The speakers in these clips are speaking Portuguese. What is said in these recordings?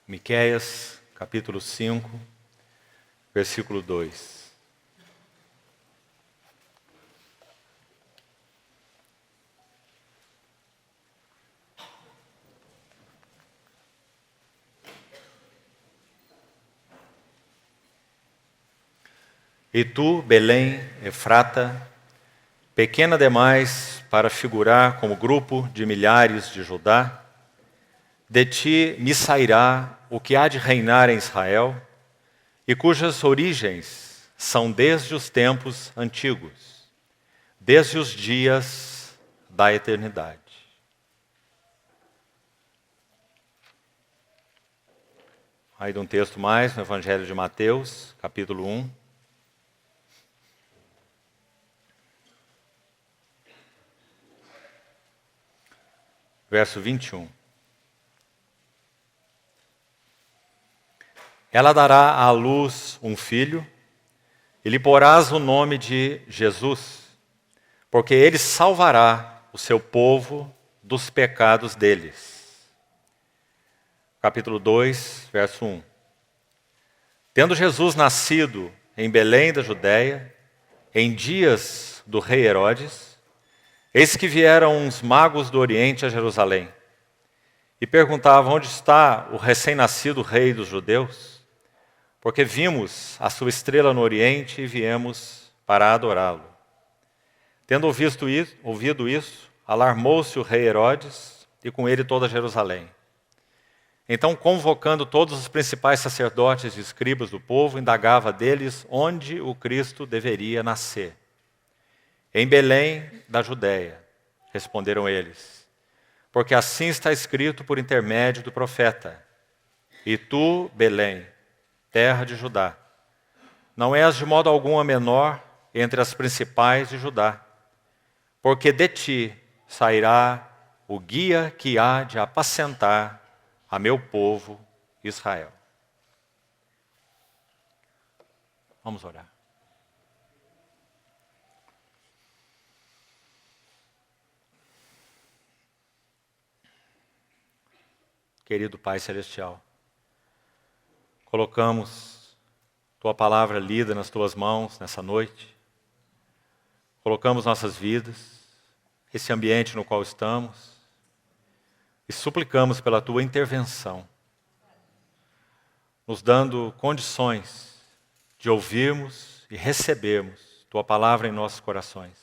Miqueias, capítulo 5, versículo 2. E tu, Belém, Efrata, pequena demais para figurar como grupo de milhares de Judá, de ti me sairá o que há de reinar em Israel, e cujas origens são desde os tempos antigos, desde os dias da eternidade. Aí de um texto mais, no Evangelho de Mateus, capítulo 1. Verso 21. Ela dará à luz um filho, e lhe porás o nome de Jesus, porque ele salvará o seu povo dos pecados deles. Capítulo 2, verso 1. Tendo Jesus nascido em Belém da Judéia, em dias do rei Herodes, eis que vieram uns magos do Oriente a Jerusalém, e perguntavam: onde está o recém-nascido rei dos judeus? Porque vimos a sua estrela no Oriente e viemos para adorá-lo. Tendo ouvido isso, alarmou-se o rei Herodes e com ele toda Jerusalém. Então, convocando todos os principais sacerdotes e escribas do povo, indagava deles onde o Cristo deveria nascer. Em Belém da Judéia, responderam eles, porque assim está escrito por intermédio do profeta: e tu, Belém, terra de Judá, não és de modo algum a menor entre as principais de Judá, porque de ti sairá o guia que há de apacentar a meu povo Israel. Vamos orar. Querido Pai Celestial, colocamos Tua palavra lida nas Tuas mãos nessa noite. Colocamos nossas vidas, esse ambiente no qual estamos, e suplicamos pela Tua intervenção, nos dando condições de ouvirmos e recebermos Tua palavra em nossos corações.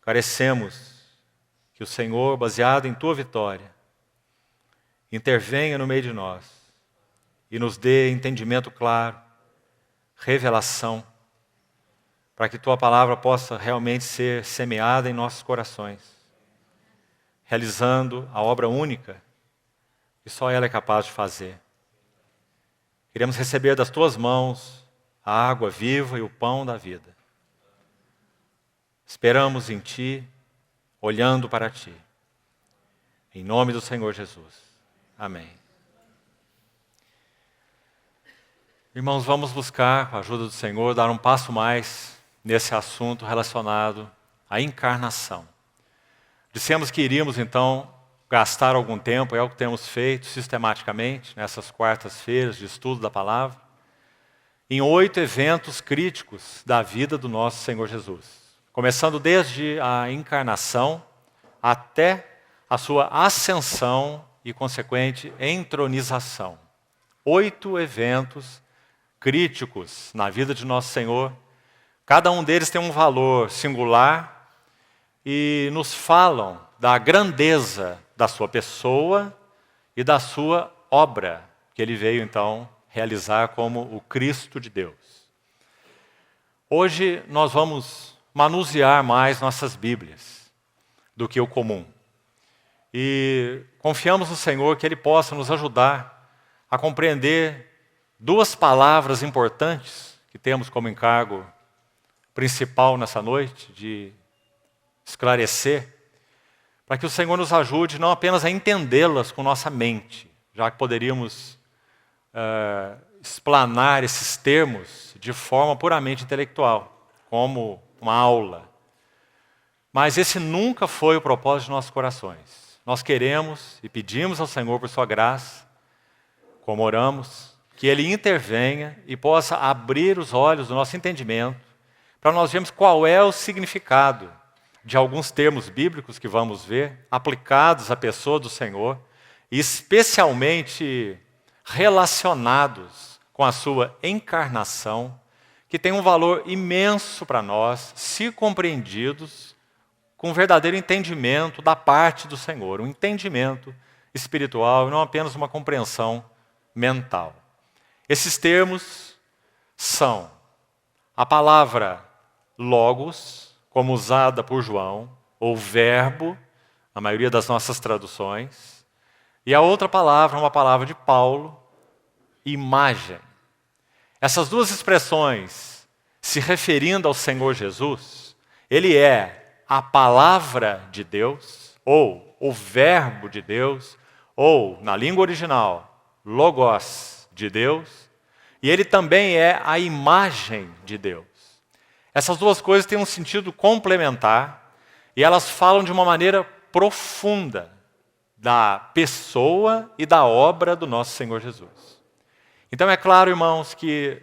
Carecemos que o Senhor, baseado em Tua vitória, intervenha no meio de nós e nos dê entendimento claro, revelação, para que Tua palavra possa realmente ser semeada em nossos corações, realizando a obra única que só ela é capaz de fazer. Queremos receber das Tuas mãos a água viva e o pão da vida. Esperamos em Ti, olhando para Ti. Em nome do Senhor Jesus. Amém. Irmãos, vamos buscar, com a ajuda do Senhor, dar um passo mais nesse assunto relacionado à encarnação. Dissemos que iríamos, então, gastar algum tempo, é o que temos feito sistematicamente, nessas quartas-feiras de estudo da palavra, em 8 eventos críticos da vida do nosso Senhor Jesus. Começando desde a encarnação até a sua ascensão e consequente entronização. 8 eventos críticos na vida de nosso Senhor. Cada um deles tem um valor singular e nos falam da grandeza da sua pessoa e da sua obra, que ele veio então realizar como o Cristo de Deus. Hoje nós vamos manusear mais nossas Bíblias do que o comum. E confiamos no Senhor que Ele possa nos ajudar a compreender 2 palavras importantes que temos como encargo principal nessa noite, de esclarecer, para que o Senhor nos ajude não apenas a entendê-las com nossa mente, já que poderíamos explanar esses termos de forma puramente intelectual, como uma aula. Mas esse nunca foi o propósito de nossos corações. nós queremos e pedimos ao Senhor por sua graça, como oramos, que Ele intervenha e possa abrir os olhos do nosso entendimento, para nós vermos qual é o significado de alguns termos bíblicos que vamos ver, aplicados à pessoa do Senhor, e especialmente relacionados com a sua encarnação, que tem um valor imenso para nós, se compreendidos com um verdadeiro entendimento da parte do Senhor, um entendimento espiritual e não apenas uma compreensão mental. Esses termos são a palavra logos, como usada por João, ou verbo, na maioria das nossas traduções, e a outra palavra, uma palavra de Paulo, imagem. Essas duas expressões, se referindo ao Senhor Jesus, Ele é a palavra de Deus, ou o verbo de Deus, ou, na língua original, logos de Deus, e Ele também é a imagem de Deus. Essas duas coisas têm um sentido complementar, e elas falam de uma maneira profunda da pessoa e da obra do nosso Senhor Jesus. Então é claro, irmãos, que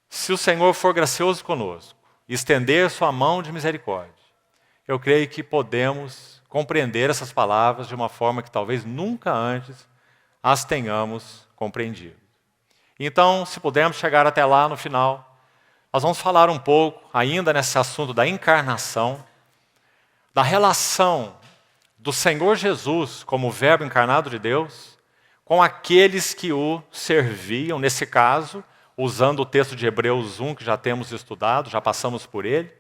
se o Senhor for gracioso conosco, estender sua mão de misericórdia, eu creio que podemos compreender essas palavras de uma forma que talvez nunca antes as tenhamos compreendido. Então, se pudermos chegar até lá no final, nós vamos falar um pouco, ainda nesse assunto da encarnação, da relação do Senhor Jesus como verbo encarnado de Deus, com aqueles que o serviam, nesse caso, usando o texto de Hebreus 1, que já temos estudado, já passamos por ele,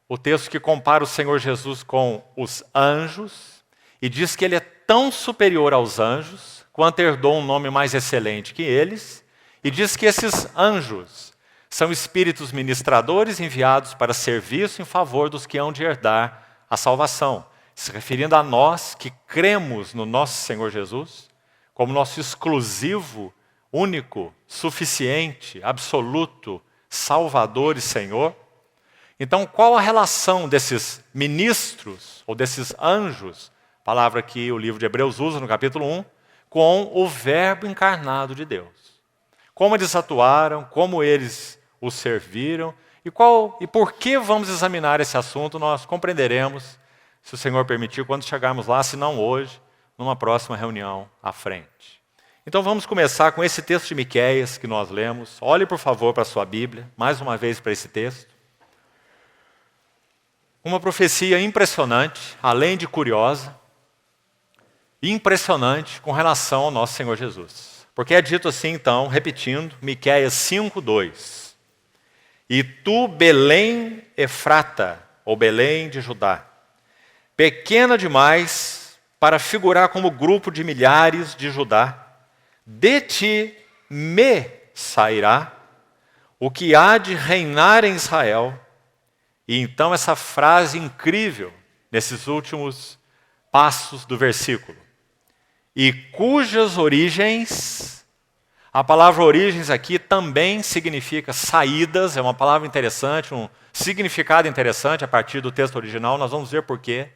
o texto que compara o Senhor Jesus com os anjos, e diz que ele é tão superior aos anjos, quanto herdou um nome mais excelente que eles, e diz que esses anjos são espíritos ministradores enviados para serviço em favor dos que hão de herdar a salvação, se referindo a nós que cremos no nosso Senhor Jesus, como nosso exclusivo, único, suficiente, absoluto, Salvador e Senhor. Então, qual a relação desses ministros, ou desses anjos, palavra que o livro de Hebreus usa no capítulo 1, com o verbo encarnado de Deus? Como eles atuaram, como eles o serviram, e por que vamos examinar esse assunto, nós compreenderemos, se o Senhor permitir, quando chegarmos lá, se não hoje, numa próxima reunião à frente. Então vamos começar com esse texto de Miqueias que nós lemos. Olhe, por favor, para a sua Bíblia, mais uma vez para esse texto. Uma profecia impressionante, além de curiosa, impressionante com relação ao nosso Senhor Jesus. Porque é dito assim, então, repetindo, Miqueias 5:2. E tu, Belém Efrata, ou Belém de Judá, pequena demais para figurar como grupo de milhares de Judá, de ti me sairá o que há de reinar em Israel. E então essa frase incrível, nesses últimos passos do versículo. E cujas origens, a palavra origens aqui também significa saídas, é uma palavra interessante, um significado interessante a partir do texto original, nós vamos ver por quê.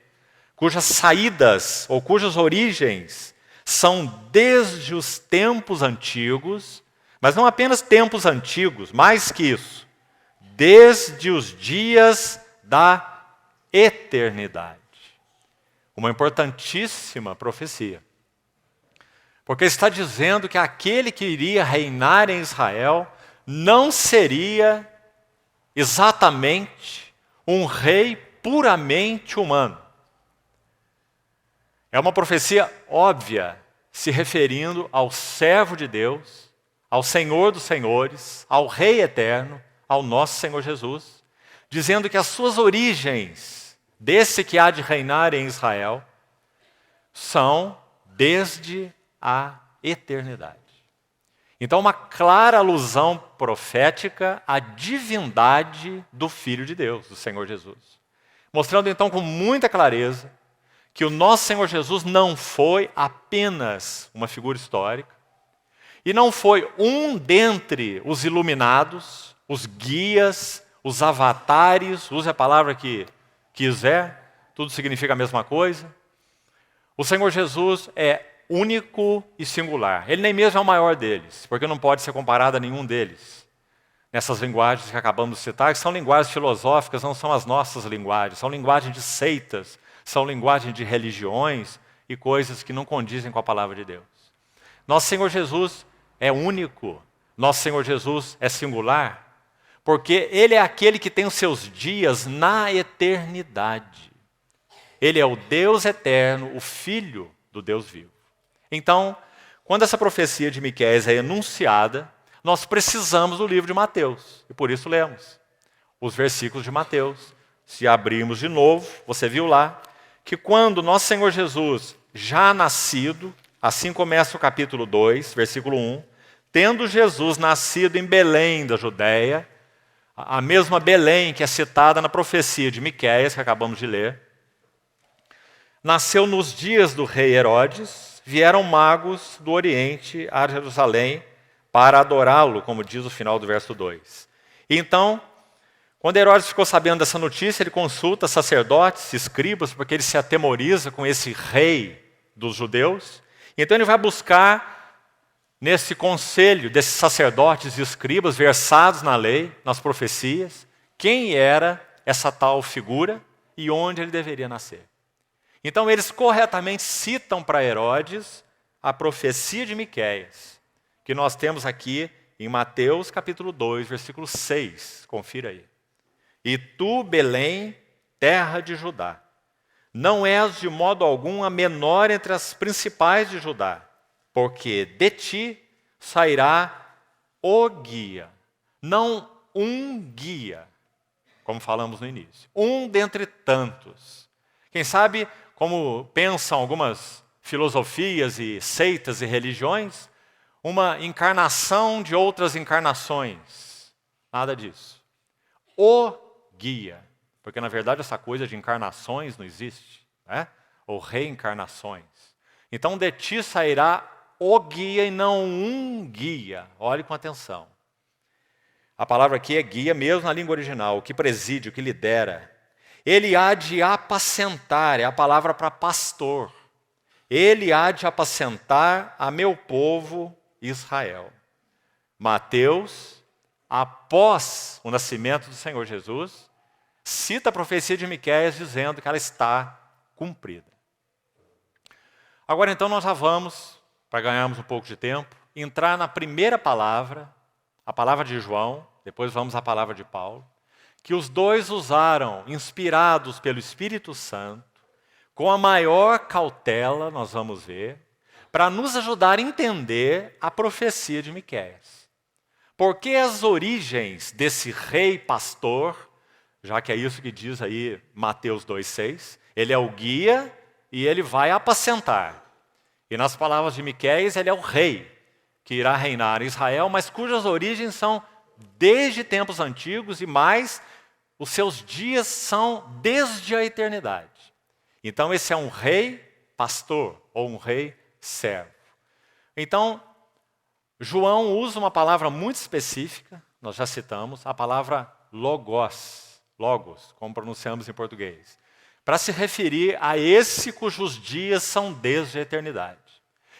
Cujas saídas, ou cujas origens, são desde os tempos antigos, mas não apenas tempos antigos, mais que isso, desde os dias da eternidade. Uma importantíssima profecia. Porque está dizendo que aquele que iria reinar em Israel não seria exatamente um rei puramente humano. É uma profecia óbvia, se referindo ao servo de Deus, ao Senhor dos senhores, ao Rei eterno, ao nosso Senhor Jesus, dizendo que as suas origens, desse que há de reinar em Israel, são desde a eternidade. Então, uma clara alusão profética à divindade do Filho de Deus, do Senhor Jesus. Mostrando então com muita clareza que o nosso Senhor Jesus não foi apenas uma figura histórica, e não foi um dentre os iluminados, os guias, os avatares, use a palavra que quiser, tudo significa a mesma coisa. O Senhor Jesus é único e singular. Ele nem mesmo é o maior deles, porque não pode ser comparado a nenhum deles. Nessas linguagens que acabamos de citar, que são linguagens filosóficas, não são as nossas linguagens, são linguagens de seitas, são linguagens de religiões e coisas que não condizem com a palavra de Deus. Nosso Senhor Jesus é único, nosso Senhor Jesus é singular, porque Ele é aquele que tem os seus dias na eternidade. Ele é o Deus eterno, o Filho do Deus vivo. Então, quando essa profecia de Miqueias é enunciada, nós precisamos do livro de Mateus, e por isso lemos os versículos de Mateus. Se abrirmos de novo, você viu lá, que quando nosso Senhor Jesus, já nascido, assim começa o capítulo 2, versículo 1, tendo Jesus nascido em Belém da Judéia, a mesma Belém que é citada na profecia de Miqueias, que acabamos de ler, nasceu nos dias do rei Herodes, vieram magos do Oriente a Jerusalém para adorá-lo, como diz o final do verso 2. Então, quando Herodes ficou sabendo dessa notícia, ele consulta sacerdotes, escribas, porque ele se atemoriza com esse rei dos judeus. Então ele vai buscar, nesse conselho desses sacerdotes e escribas versados na lei, nas profecias, quem era essa tal figura e onde ele deveria nascer. Então eles corretamente citam para Herodes a profecia de Miqueias, que nós temos aqui em Mateus capítulo 2, versículo 6. Confira aí. E tu, Belém, terra de Judá, não és de modo algum a menor entre as principais de Judá, porque de ti sairá o guia, não um guia, como falamos no início, um dentre tantos. Quem sabe, como pensam algumas filosofias e seitas e religiões, uma encarnação de outras encarnações. Nada disso. O guia, porque na verdade essa coisa de encarnações não existe, né? Ou reencarnações. Então de ti sairá o guia e não um guia. Olhe com atenção. A palavra aqui é guia mesmo na língua original, o que preside, o que lidera. Ele há de apacentar, é a palavra para pastor. Ele há de apacentar a meu povo Israel. Mateus, após o nascimento do Senhor Jesus, cita a profecia de Miqueias dizendo que ela está cumprida. Agora então nós já vamos, para ganharmos um pouco de tempo, entrar na primeira palavra, a palavra de João, depois vamos à palavra de Paulo, que os dois usaram, inspirados pelo Espírito Santo, com a maior cautela, nós vamos ver, para nos ajudar a entender a profecia de Miqueias. Porque as origens desse rei pastor, já que é isso que diz aí Mateus 2,6, ele é o guia e ele vai apacentar. E nas palavras de Miqueias, ele é o rei que irá reinar em Israel, mas cujas origens são desde tempos antigos e mais, os seus dias são desde a eternidade. Então esse é um rei pastor ou um rei servo. Então, João usa uma palavra muito específica, nós já citamos, a palavra logos, como pronunciamos em português, para se referir a esse cujos dias são desde a eternidade.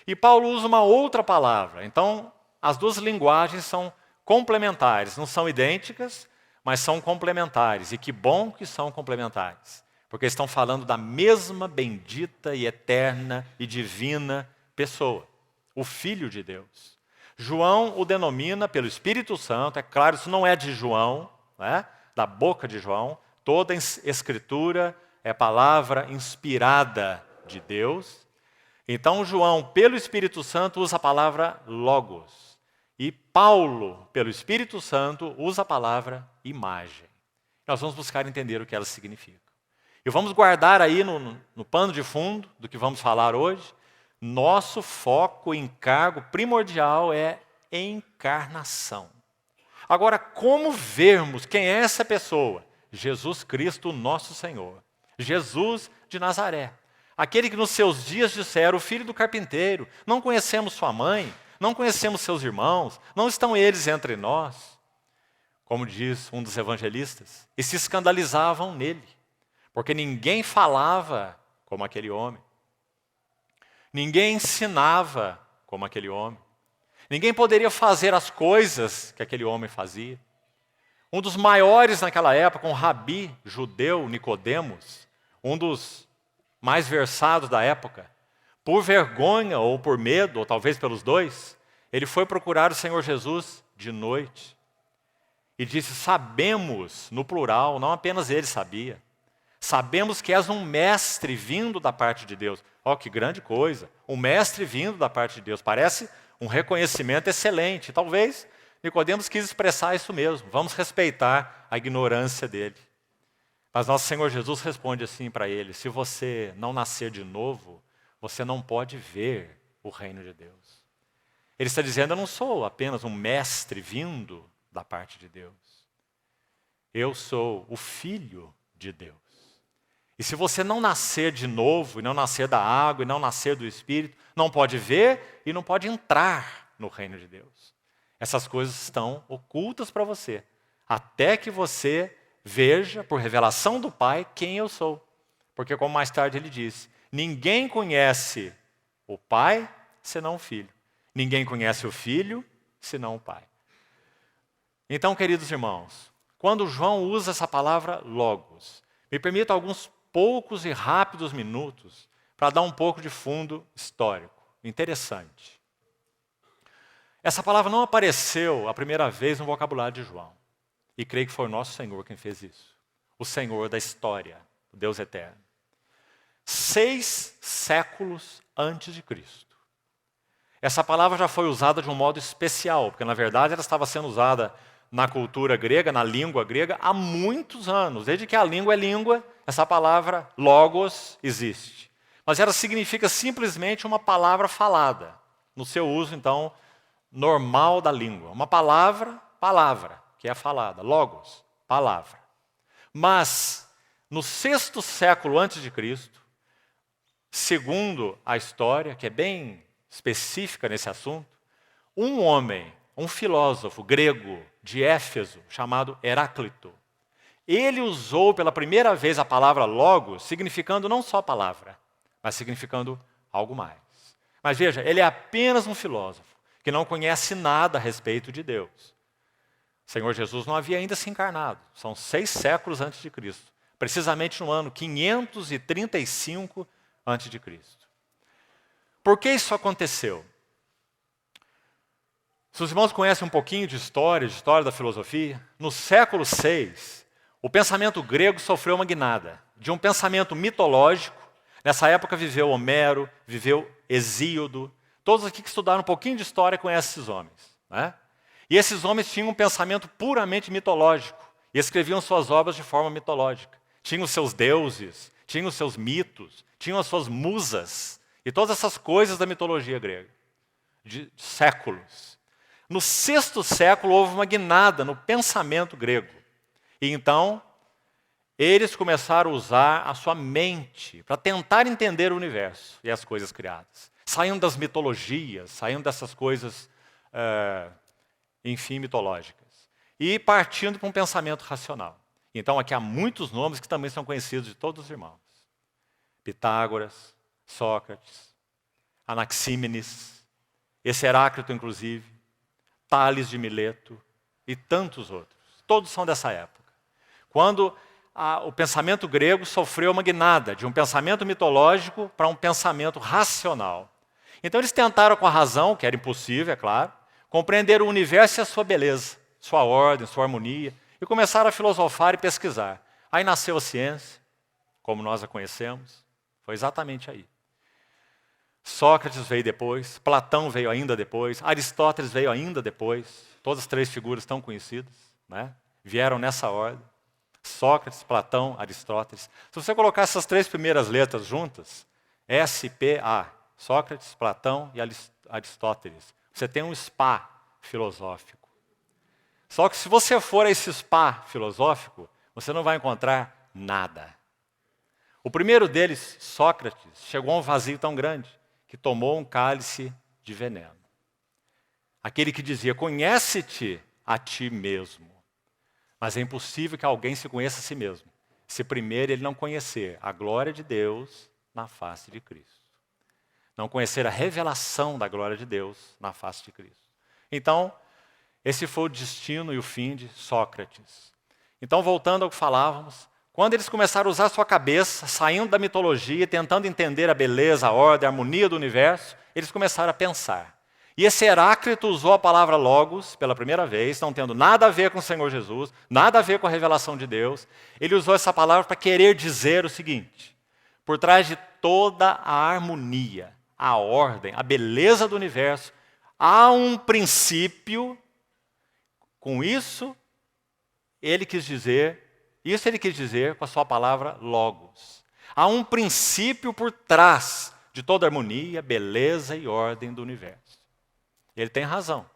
E Paulo usa uma outra palavra, então as duas linguagens são complementares, não são idênticas, mas são complementares, e que bom que são complementares, porque estão falando da mesma bendita e eterna e divina pessoa, o Filho de Deus. João o denomina pelo Espírito Santo, é claro, isso não é de João, né? Da boca de João, toda escritura é palavra inspirada de Deus. Então João, pelo Espírito Santo, usa a palavra logos. E Paulo, pelo Espírito Santo, usa a palavra imagem. Nós vamos buscar entender o que elas significam. E vamos guardar aí no pano de fundo do que vamos falar hoje, nosso foco, encargo primordial é encarnação. Agora, como vermos quem é essa pessoa? Jesus Cristo, nosso Senhor. Jesus de Nazaré. Aquele que nos seus dias disseram, o filho do carpinteiro, não conhecemos sua mãe, não conhecemos seus irmãos, não estão eles entre nós. Como diz um dos evangelistas, e se escandalizavam nele, porque ninguém falava como aquele homem. Ninguém ensinava como aquele homem. Ninguém poderia fazer as coisas que aquele homem fazia. Um dos maiores naquela época, um rabi judeu, Nicodemos, um dos mais versados da época, por vergonha ou por medo, ou talvez pelos dois, ele foi procurar o Senhor Jesus de noite e disse: sabemos, no plural, não apenas ele sabia, sabemos que és um mestre vindo da parte de Deus. Ó, que grande coisa, um mestre vindo da parte de Deus, parece um reconhecimento excelente. Talvez Nicodemos quis expressar isso mesmo, vamos respeitar a ignorância dele. Mas nosso Senhor Jesus responde assim para ele: se você não nascer de novo, você não pode ver o reino de Deus. Ele está dizendo: eu não sou apenas um mestre vindo da parte de Deus. Eu sou o Filho de Deus. E se você não nascer de novo, e não nascer da água, e não nascer do Espírito, não pode ver e não pode entrar no reino de Deus. Essas coisas estão ocultas para você, até que você veja, por revelação do Pai, quem eu sou. Porque, como mais tarde ele disse, ninguém conhece o Pai senão o Filho. Ninguém conhece o Filho senão o Pai. Então, queridos irmãos, quando João usa essa palavra logos, me permita alguns poucos e rápidos minutos para dar um pouco de fundo histórico. Interessante. Essa palavra não apareceu a primeira vez no vocabulário de João. E creio que foi o nosso Senhor quem fez isso. O Senhor da história, o Deus eterno. 6 séculos antes de Cristo. Essa palavra já foi usada de um modo especial, porque na verdade ela estava sendo usada na cultura grega, na língua grega, há muitos anos. Desde que a língua é língua, essa palavra logos existe. Mas ela significa simplesmente uma palavra falada, no seu uso, então, normal da língua. Uma palavra, que é falada. Logos, palavra. Mas, no 6º século antes de Cristo, segundo a história, que é bem específica nesse assunto, um homem, um filósofo grego de Éfeso, chamado Heráclito, ele usou pela primeira vez a palavra logos, significando não só palavra, mas significando algo mais. Mas veja, ele é apenas um filósofo, que não conhece nada a respeito de Deus. O Senhor Jesus não havia ainda se encarnado, são 6 séculos antes de Cristo, precisamente no ano 535 antes de Cristo. Por que isso aconteceu? Se os irmãos conhecem um pouquinho de história da filosofia, no século VI, o pensamento grego sofreu uma guinada de um pensamento mitológico. Nessa época viveu Homero, viveu Hesíodo. Todos aqui que estudaram um pouquinho de história conhecem esses homens, né? E esses homens tinham um pensamento puramente mitológico e escreviam suas obras de forma mitológica. Tinham os seus deuses, tinham os seus mitos, tinham as suas musas e todas essas coisas da mitologia grega, de séculos. No 6º século houve uma guinada no pensamento grego. E então, eles começaram a usar a sua mente para tentar entender o universo e as coisas criadas. Saindo das mitologias, saindo dessas coisas, enfim, mitológicas. E partindo para um pensamento racional. Então, aqui há muitos nomes que também são conhecidos de todos os irmãos. Pitágoras, Sócrates, Anaxímenes, esse Heráclito, inclusive, Tales de Mileto e tantos outros. Todos são dessa época. Quando o pensamento grego sofreu uma guinada de um pensamento mitológico para um pensamento racional. Então eles tentaram com a razão, que era impossível, é claro, compreender o universo e a sua beleza, sua ordem, sua harmonia, e começaram a filosofar e pesquisar. Aí nasceu a ciência, como nós a conhecemos, foi exatamente aí. Sócrates veio depois, Platão veio ainda depois, Aristóteles veio ainda depois, todas as 3 figuras tão conhecidas, né? Vieram nessa ordem. Sócrates, Platão, Aristóteles. Se você colocar essas 3 primeiras letras juntas, S-P-A, Sócrates, Platão e Aristóteles, você tem um spa filosófico. Só que se você for a esse spa filosófico, você não vai encontrar nada. O primeiro deles, Sócrates, chegou a um vazio tão grande que tomou um cálice de veneno. Aquele que dizia: conhece-te a ti mesmo. Mas é impossível que alguém se conheça a si mesmo, se primeiro ele não conhecer a glória de Deus na face de Cristo. não conhecer a revelação da glória de Deus na face de Cristo. Então, esse foi o destino e o fim de Sócrates. Então, voltando ao que falávamos, quando eles começaram a usar sua cabeça, saindo da mitologia, tentando entender a beleza, a ordem, a harmonia do universo, eles começaram a pensar. E esse Heráclito usou a palavra logos pela primeira vez, não tendo nada a ver com o Senhor Jesus, nada a ver com a revelação de Deus. Ele usou essa palavra para querer dizer o seguinte: por trás de toda a harmonia, a ordem, a beleza do universo, há um princípio. Com isso, ele quis dizer com a sua palavra logos. Há um princípio por trás de toda a harmonia, beleza e ordem do universo. Ele tem razão.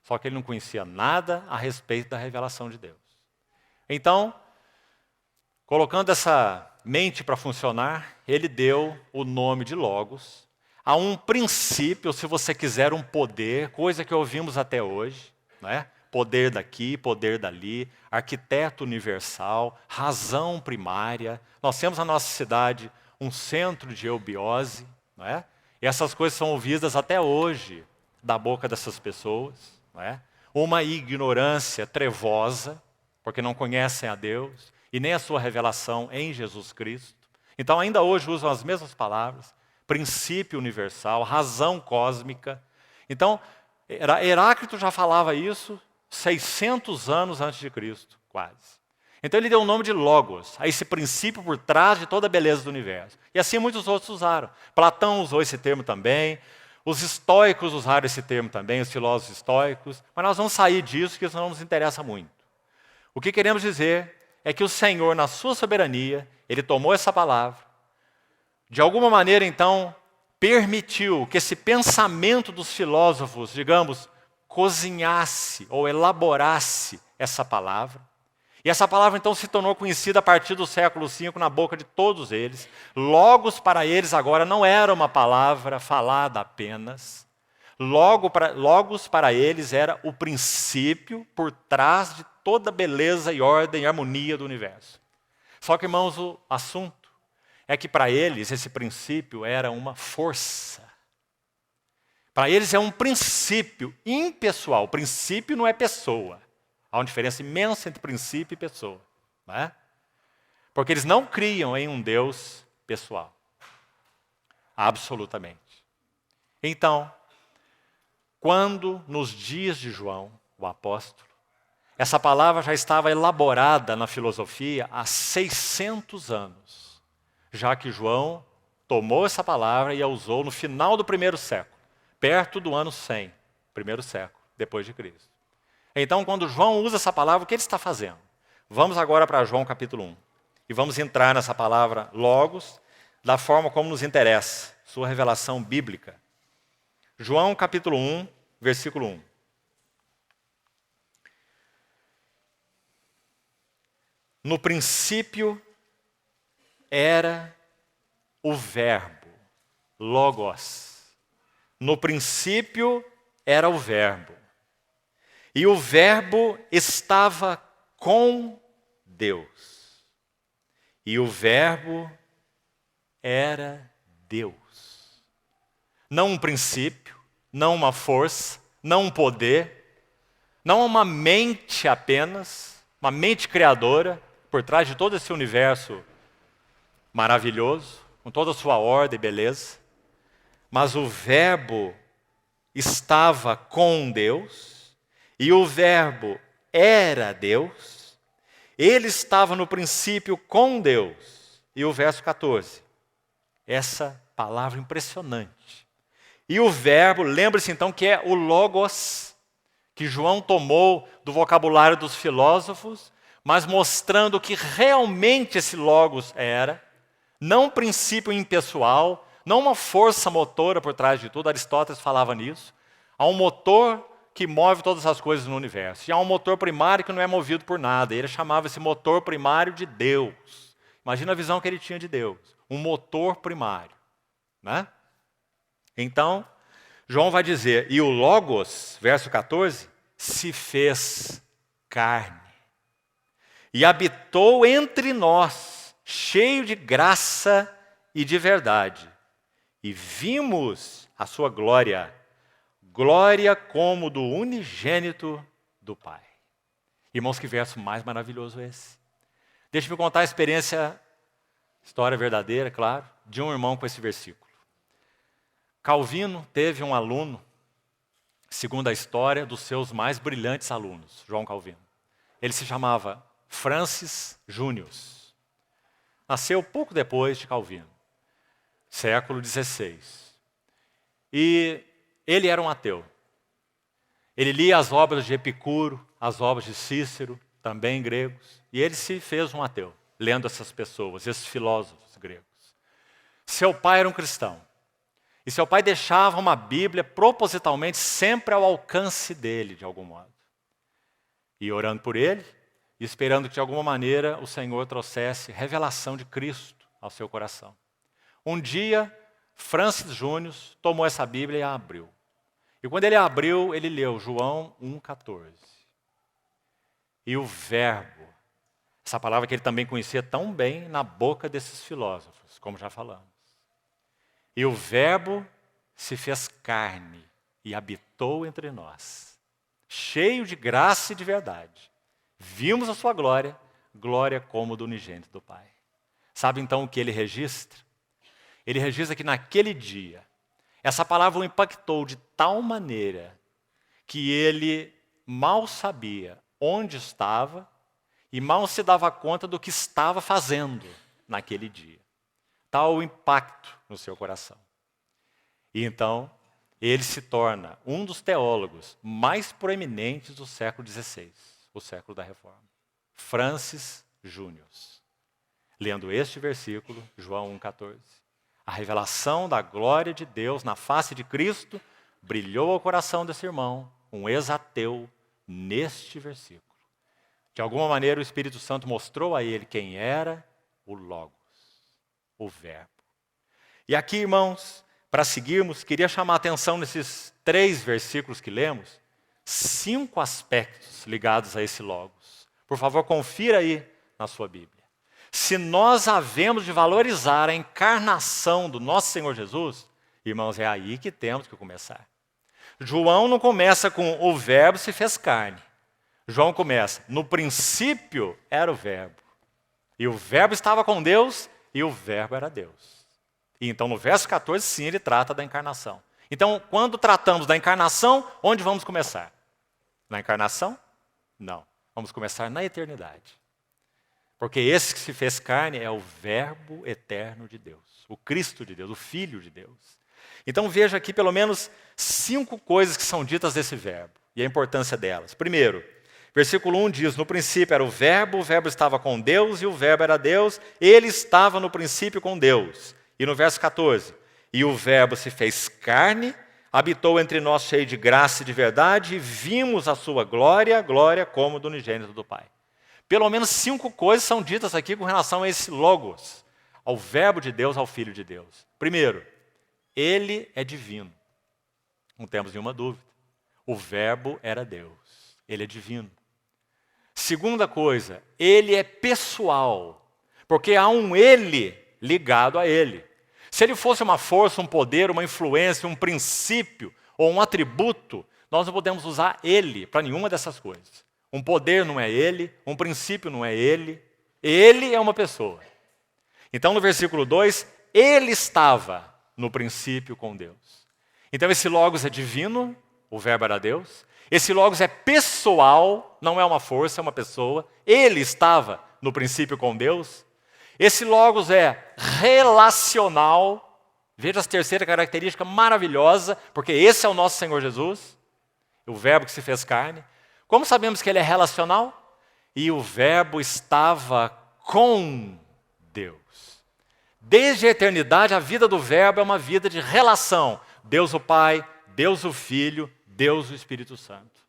Só que ele não conhecia nada a respeito da revelação de Deus. Então, colocando essa mente para funcionar, ele deu o nome de logos a um princípio, se você quiser, um poder, coisa que ouvimos até hoje, né? Poder daqui, poder dali, arquiteto universal, razão primária. Nós temos na nossa cidade um centro de eubiose, não é? E essas coisas são ouvidas até hoje da boca dessas pessoas, não é? Uma ignorância trevosa, porque não conhecem a Deus e nem a sua revelação em Jesus Cristo. Então ainda hoje usam as mesmas palavras, princípio universal, razão cósmica. Então, Heráclito já falava isso 600 anos antes de Cristo, quase. Então ele deu o nome de Logos, a esse princípio por trás de toda a beleza do universo. E assim muitos outros usaram. Platão usou esse termo também, os estoicos usaram esse termo também, os filósofos estoicos, mas nós vamos sair disso, que isso não nos interessa muito. O que queremos dizer é que o Senhor, na sua soberania, ele tomou essa palavra, de alguma maneira, então, permitiu que esse pensamento dos filósofos, digamos, cozinhasse ou elaborasse essa palavra. E essa palavra, então, se tornou conhecida a partir do século V na boca de todos eles. Logos para eles agora não era uma palavra falada apenas. Logos para eles era o princípio por trás de toda a beleza e ordem e harmonia do universo. Só que, irmãos, o assunto é que para eles esse princípio era uma força. Para eles é um princípio impessoal. O princípio não é pessoa. Há uma diferença imensa entre princípio e pessoa. Não é? Porque eles não criam em um Deus pessoal. Absolutamente. Então, quando nos dias de João, o apóstolo, essa palavra já estava elaborada na filosofia há 600 anos, já que João tomou essa palavra e a usou no final do primeiro século, perto do ano 100, primeiro século, depois de Cristo. Então, quando João usa essa palavra, o que ele está fazendo? Vamos agora para João capítulo 1. E vamos entrar nessa palavra logos, da forma como nos interessa, sua revelação bíblica. João capítulo 1, versículo 1. No princípio era o verbo, logos. No princípio era o verbo. E o verbo estava com Deus. E o verbo era Deus. Não um princípio, não uma força, não um poder, não uma mente apenas, uma mente criadora, por trás de todo esse universo maravilhoso, com toda a sua ordem e beleza. Mas o verbo estava com Deus. E o verbo era Deus, ele estava no princípio com Deus. E o verso 14, essa palavra impressionante. E o verbo, lembre-se então que é o logos, que João tomou do vocabulário dos filósofos, mas mostrando que realmente esse logos era, não um princípio impessoal, não uma força motora por trás de tudo, Aristóteles falava nisso, há um motor que move todas as coisas no universo. E há um motor primário que não é movido por nada. Ele chamava esse motor primário de Deus. Imagina a visão que ele tinha de Deus. Um motor primário. Né? Então, João vai dizer, e o Logos, verso 14, se fez carne. E habitou entre nós, cheio de graça e de verdade. e vimos a sua glória, glória como do unigênito do Pai. Irmãos, que verso mais maravilhoso esse. Deixa-me contar a experiência, história verdadeira, claro, de um irmão com esse versículo. Calvino teve um aluno, segundo a história, dos seus mais brilhantes alunos, João Calvino. Ele se chamava Francis Junius. Nasceu pouco depois de Calvino, século XVI. E ele era um ateu. Ele lia as obras de Epicuro, as obras de Cícero, também gregos, e ele se fez um ateu, lendo essas pessoas, esses filósofos gregos. Seu pai era um cristão. E seu pai deixava uma Bíblia propositalmente sempre ao alcance dele, de algum modo. E orando por ele, e esperando que de alguma maneira o Senhor trouxesse revelação de Cristo ao seu coração. Um dia, Francis Júnior tomou essa Bíblia e a abriu. E quando ele abriu, ele leu João 1,14. E o verbo, essa palavra que ele também conhecia tão bem na boca desses filósofos, como já falamos. E o verbo se fez carne e habitou entre nós, cheio de graça e de verdade. Vimos a sua glória, glória como do unigênito do Pai. Sabe então o que ele registra? Ele registra que naquele dia, essa palavra o impactou de tal maneira que ele mal sabia onde estava e mal se dava conta do que estava fazendo naquele dia. Tal o impacto no seu coração. E então, ele se torna um dos teólogos mais proeminentes do século XVI, o século da Reforma. Francis Júnior. Lendo este versículo, João 1,14. A revelação da glória de Deus na face de Cristo brilhou ao coração desse irmão, um ex-ateu, neste versículo. De alguma maneira, o Espírito Santo mostrou a ele quem era o Logos, o Verbo. E aqui, irmãos, para seguirmos, queria chamar a atenção nesses 3 versículos que lemos, 5 aspectos ligados a esse Logos. Por favor, confira aí na sua Bíblia. Se nós havemos de valorizar a encarnação do nosso Senhor Jesus, irmãos, é aí que temos que começar. João não começa com o verbo se fez carne. João começa, no princípio era o verbo. E o verbo estava com Deus e o verbo era Deus. E então no verso 14, sim, ele trata da encarnação. Então, quando tratamos da encarnação, onde vamos começar? Na encarnação? Não. Vamos começar na eternidade. Porque esse que se fez carne é o verbo eterno de Deus. O Cristo de Deus, o Filho de Deus. Então veja aqui pelo menos 5 coisas que são ditas desse verbo. E a importância delas. Primeiro, versículo 1 diz, no princípio era o verbo estava com Deus e o verbo era Deus. Ele estava no princípio com Deus. E no verso 14, e o verbo se fez carne, habitou entre nós cheio de graça e de verdade, e vimos a sua glória, glória como do unigênito do Pai. Pelo menos 5 coisas são ditas aqui com relação a esse Logos, ao verbo de Deus, ao Filho de Deus. Primeiro, ele é divino. Não temos nenhuma dúvida. O verbo era Deus. Ele é divino. Segunda coisa, ele é pessoal, porque há um ele ligado a ele. Se ele fosse uma força, um poder, uma influência, um princípio ou um atributo, nós não podemos usar ele para nenhuma dessas coisas. Um poder não é ele, um princípio não é ele. Ele é uma pessoa. Então, no versículo 2, ele estava no princípio com Deus. Então, esse Logos é divino, o verbo era Deus. Esse Logos é pessoal, não é uma força, é uma pessoa. Ele estava no princípio com Deus. Esse Logos é relacional. Veja a terceira característica maravilhosa, porque esse é o nosso Senhor Jesus, o verbo que se fez carne. Como sabemos que ele é relacional? E o verbo estava com Deus. Desde a eternidade, a vida do verbo é uma vida de relação. Deus o Pai, Deus o Filho, Deus o Espírito Santo.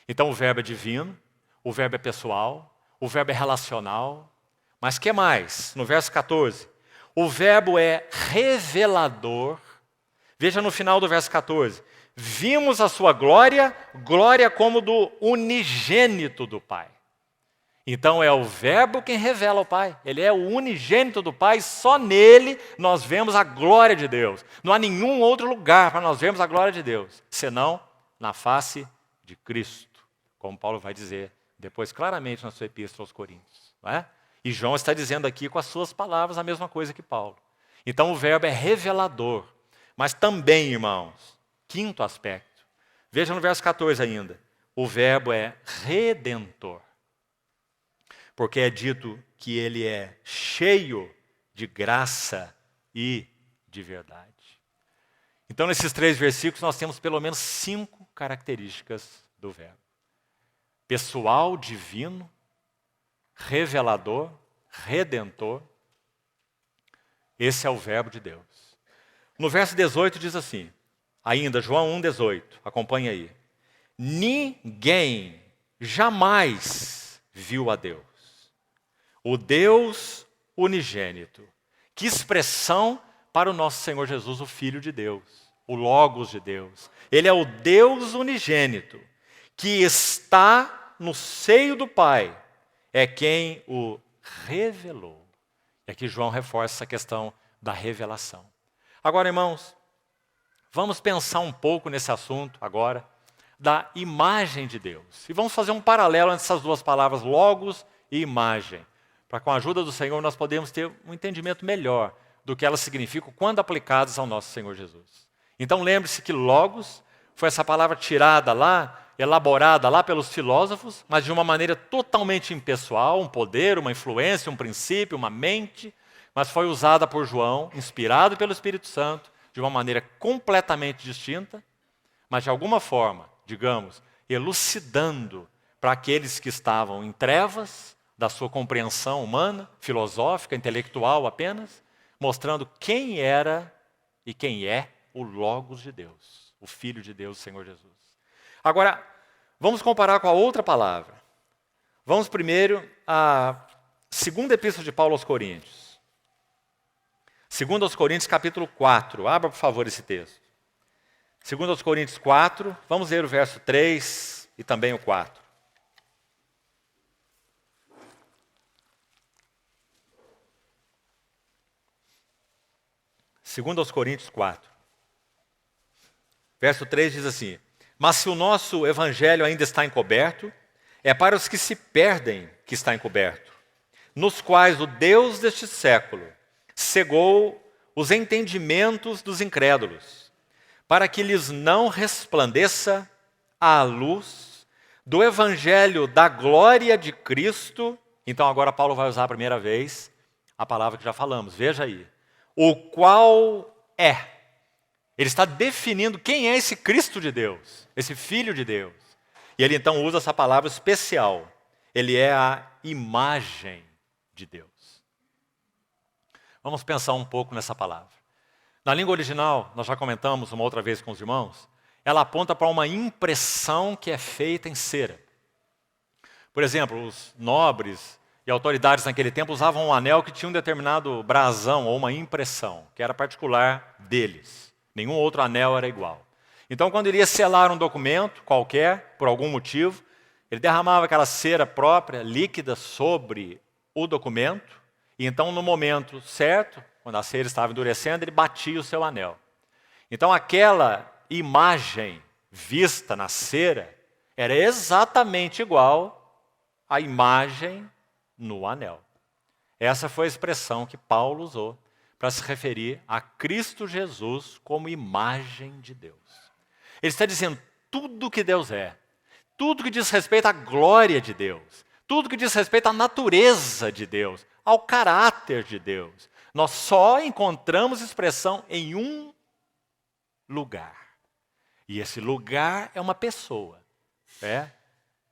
Então o verbo é divino, o verbo é pessoal, o verbo é relacional. Mas o que mais? No verso 14, o verbo é revelador. Veja no final do verso 14. Vimos a sua glória, glória como do unigênito do Pai. Então é o Verbo quem revela o Pai. Ele é o unigênito do Pai, só nele nós vemos a glória de Deus. Não há nenhum outro lugar para nós vermos a glória de Deus, senão na face de Cristo, como Paulo vai dizer depois claramente na sua epístola aos Coríntios. Não é? E João está dizendo aqui com as suas palavras a mesma coisa que Paulo. Então o Verbo é revelador, mas também, irmãos, quinto aspecto. Veja no verso 14 ainda. O Verbo é redentor. Porque é dito que ele é cheio de graça e de verdade. Então, nesses 3 versículos, nós temos pelo menos 5 características do Verbo: pessoal, divino, revelador, redentor. Esse é o Verbo de Deus. No verso 18 diz assim, ainda, João 1,18, acompanha aí. Ninguém jamais viu a Deus. O Deus unigênito. Que expressão para o nosso Senhor Jesus, o Filho de Deus, o Logos de Deus. Ele é o Deus unigênito, que está no seio do Pai, é quem o revelou. E aqui João reforça essa questão da revelação. Agora, irmãos, vamos pensar um pouco nesse assunto agora, da imagem de Deus. E vamos fazer um paralelo entre essas duas palavras, Logos e imagem, para com a ajuda do Senhor nós podemos ter um entendimento melhor do que elas significam quando aplicadas ao nosso Senhor Jesus. Então lembre-se que Logos foi essa palavra tirada lá, elaborada lá pelos filósofos, mas de uma maneira totalmente impessoal, um poder, uma influência, um princípio, uma mente, mas foi usada por João, inspirado pelo Espírito Santo, de uma maneira completamente distinta, mas de alguma forma, digamos, elucidando para aqueles que estavam em trevas da sua compreensão humana, filosófica, intelectual apenas, mostrando quem era e quem é o Logos de Deus, o Filho de Deus, o Senhor Jesus. Agora, vamos comparar com a outra palavra. Vamos primeiro à segunda epístola de Paulo aos Coríntios. Segundo aos Coríntios, capítulo 4. Abra, por favor, esse texto. Segundo aos Coríntios 4, vamos ler o verso 3 e também o 4. Segundo aos Coríntios 4. Verso 3 diz assim: mas se o nosso evangelho ainda está encoberto, é para os que se perdem que está encoberto, nos quais o Deus deste século cegou os entendimentos dos incrédulos, para que lhes não resplandeça a luz do evangelho da glória de Cristo. Então agora Paulo vai usar a primeira vez a palavra que já falamos, veja aí. O qual é. Ele está definindo quem é esse Cristo de Deus, esse Filho de Deus. E ele então usa essa palavra especial. Ele é a imagem de Deus. Vamos pensar um pouco nessa palavra. Na língua original, nós já comentamos uma outra vez com os irmãos, ela aponta para uma impressão que é feita em cera. Por exemplo, os nobres e autoridades naquele tempo usavam um anel que tinha um determinado brasão ou uma impressão, que era particular deles. Nenhum outro anel era igual. Então, quando ele ia selar um documento qualquer, por algum motivo, ele derramava aquela cera própria, líquida, sobre o documento, e então, no momento certo, quando a cera estava endurecendo, ele batia o seu anel. Então, aquela imagem vista na cera era exatamente igual à imagem no anel. Essa foi a expressão que Paulo usou para se referir a Cristo Jesus como imagem de Deus. Ele está dizendo tudo que Deus é, tudo que diz respeito à glória de Deus, tudo que diz respeito à natureza de Deus, ao caráter de Deus. Nós só encontramos expressão em um lugar. E esse lugar é uma pessoa, é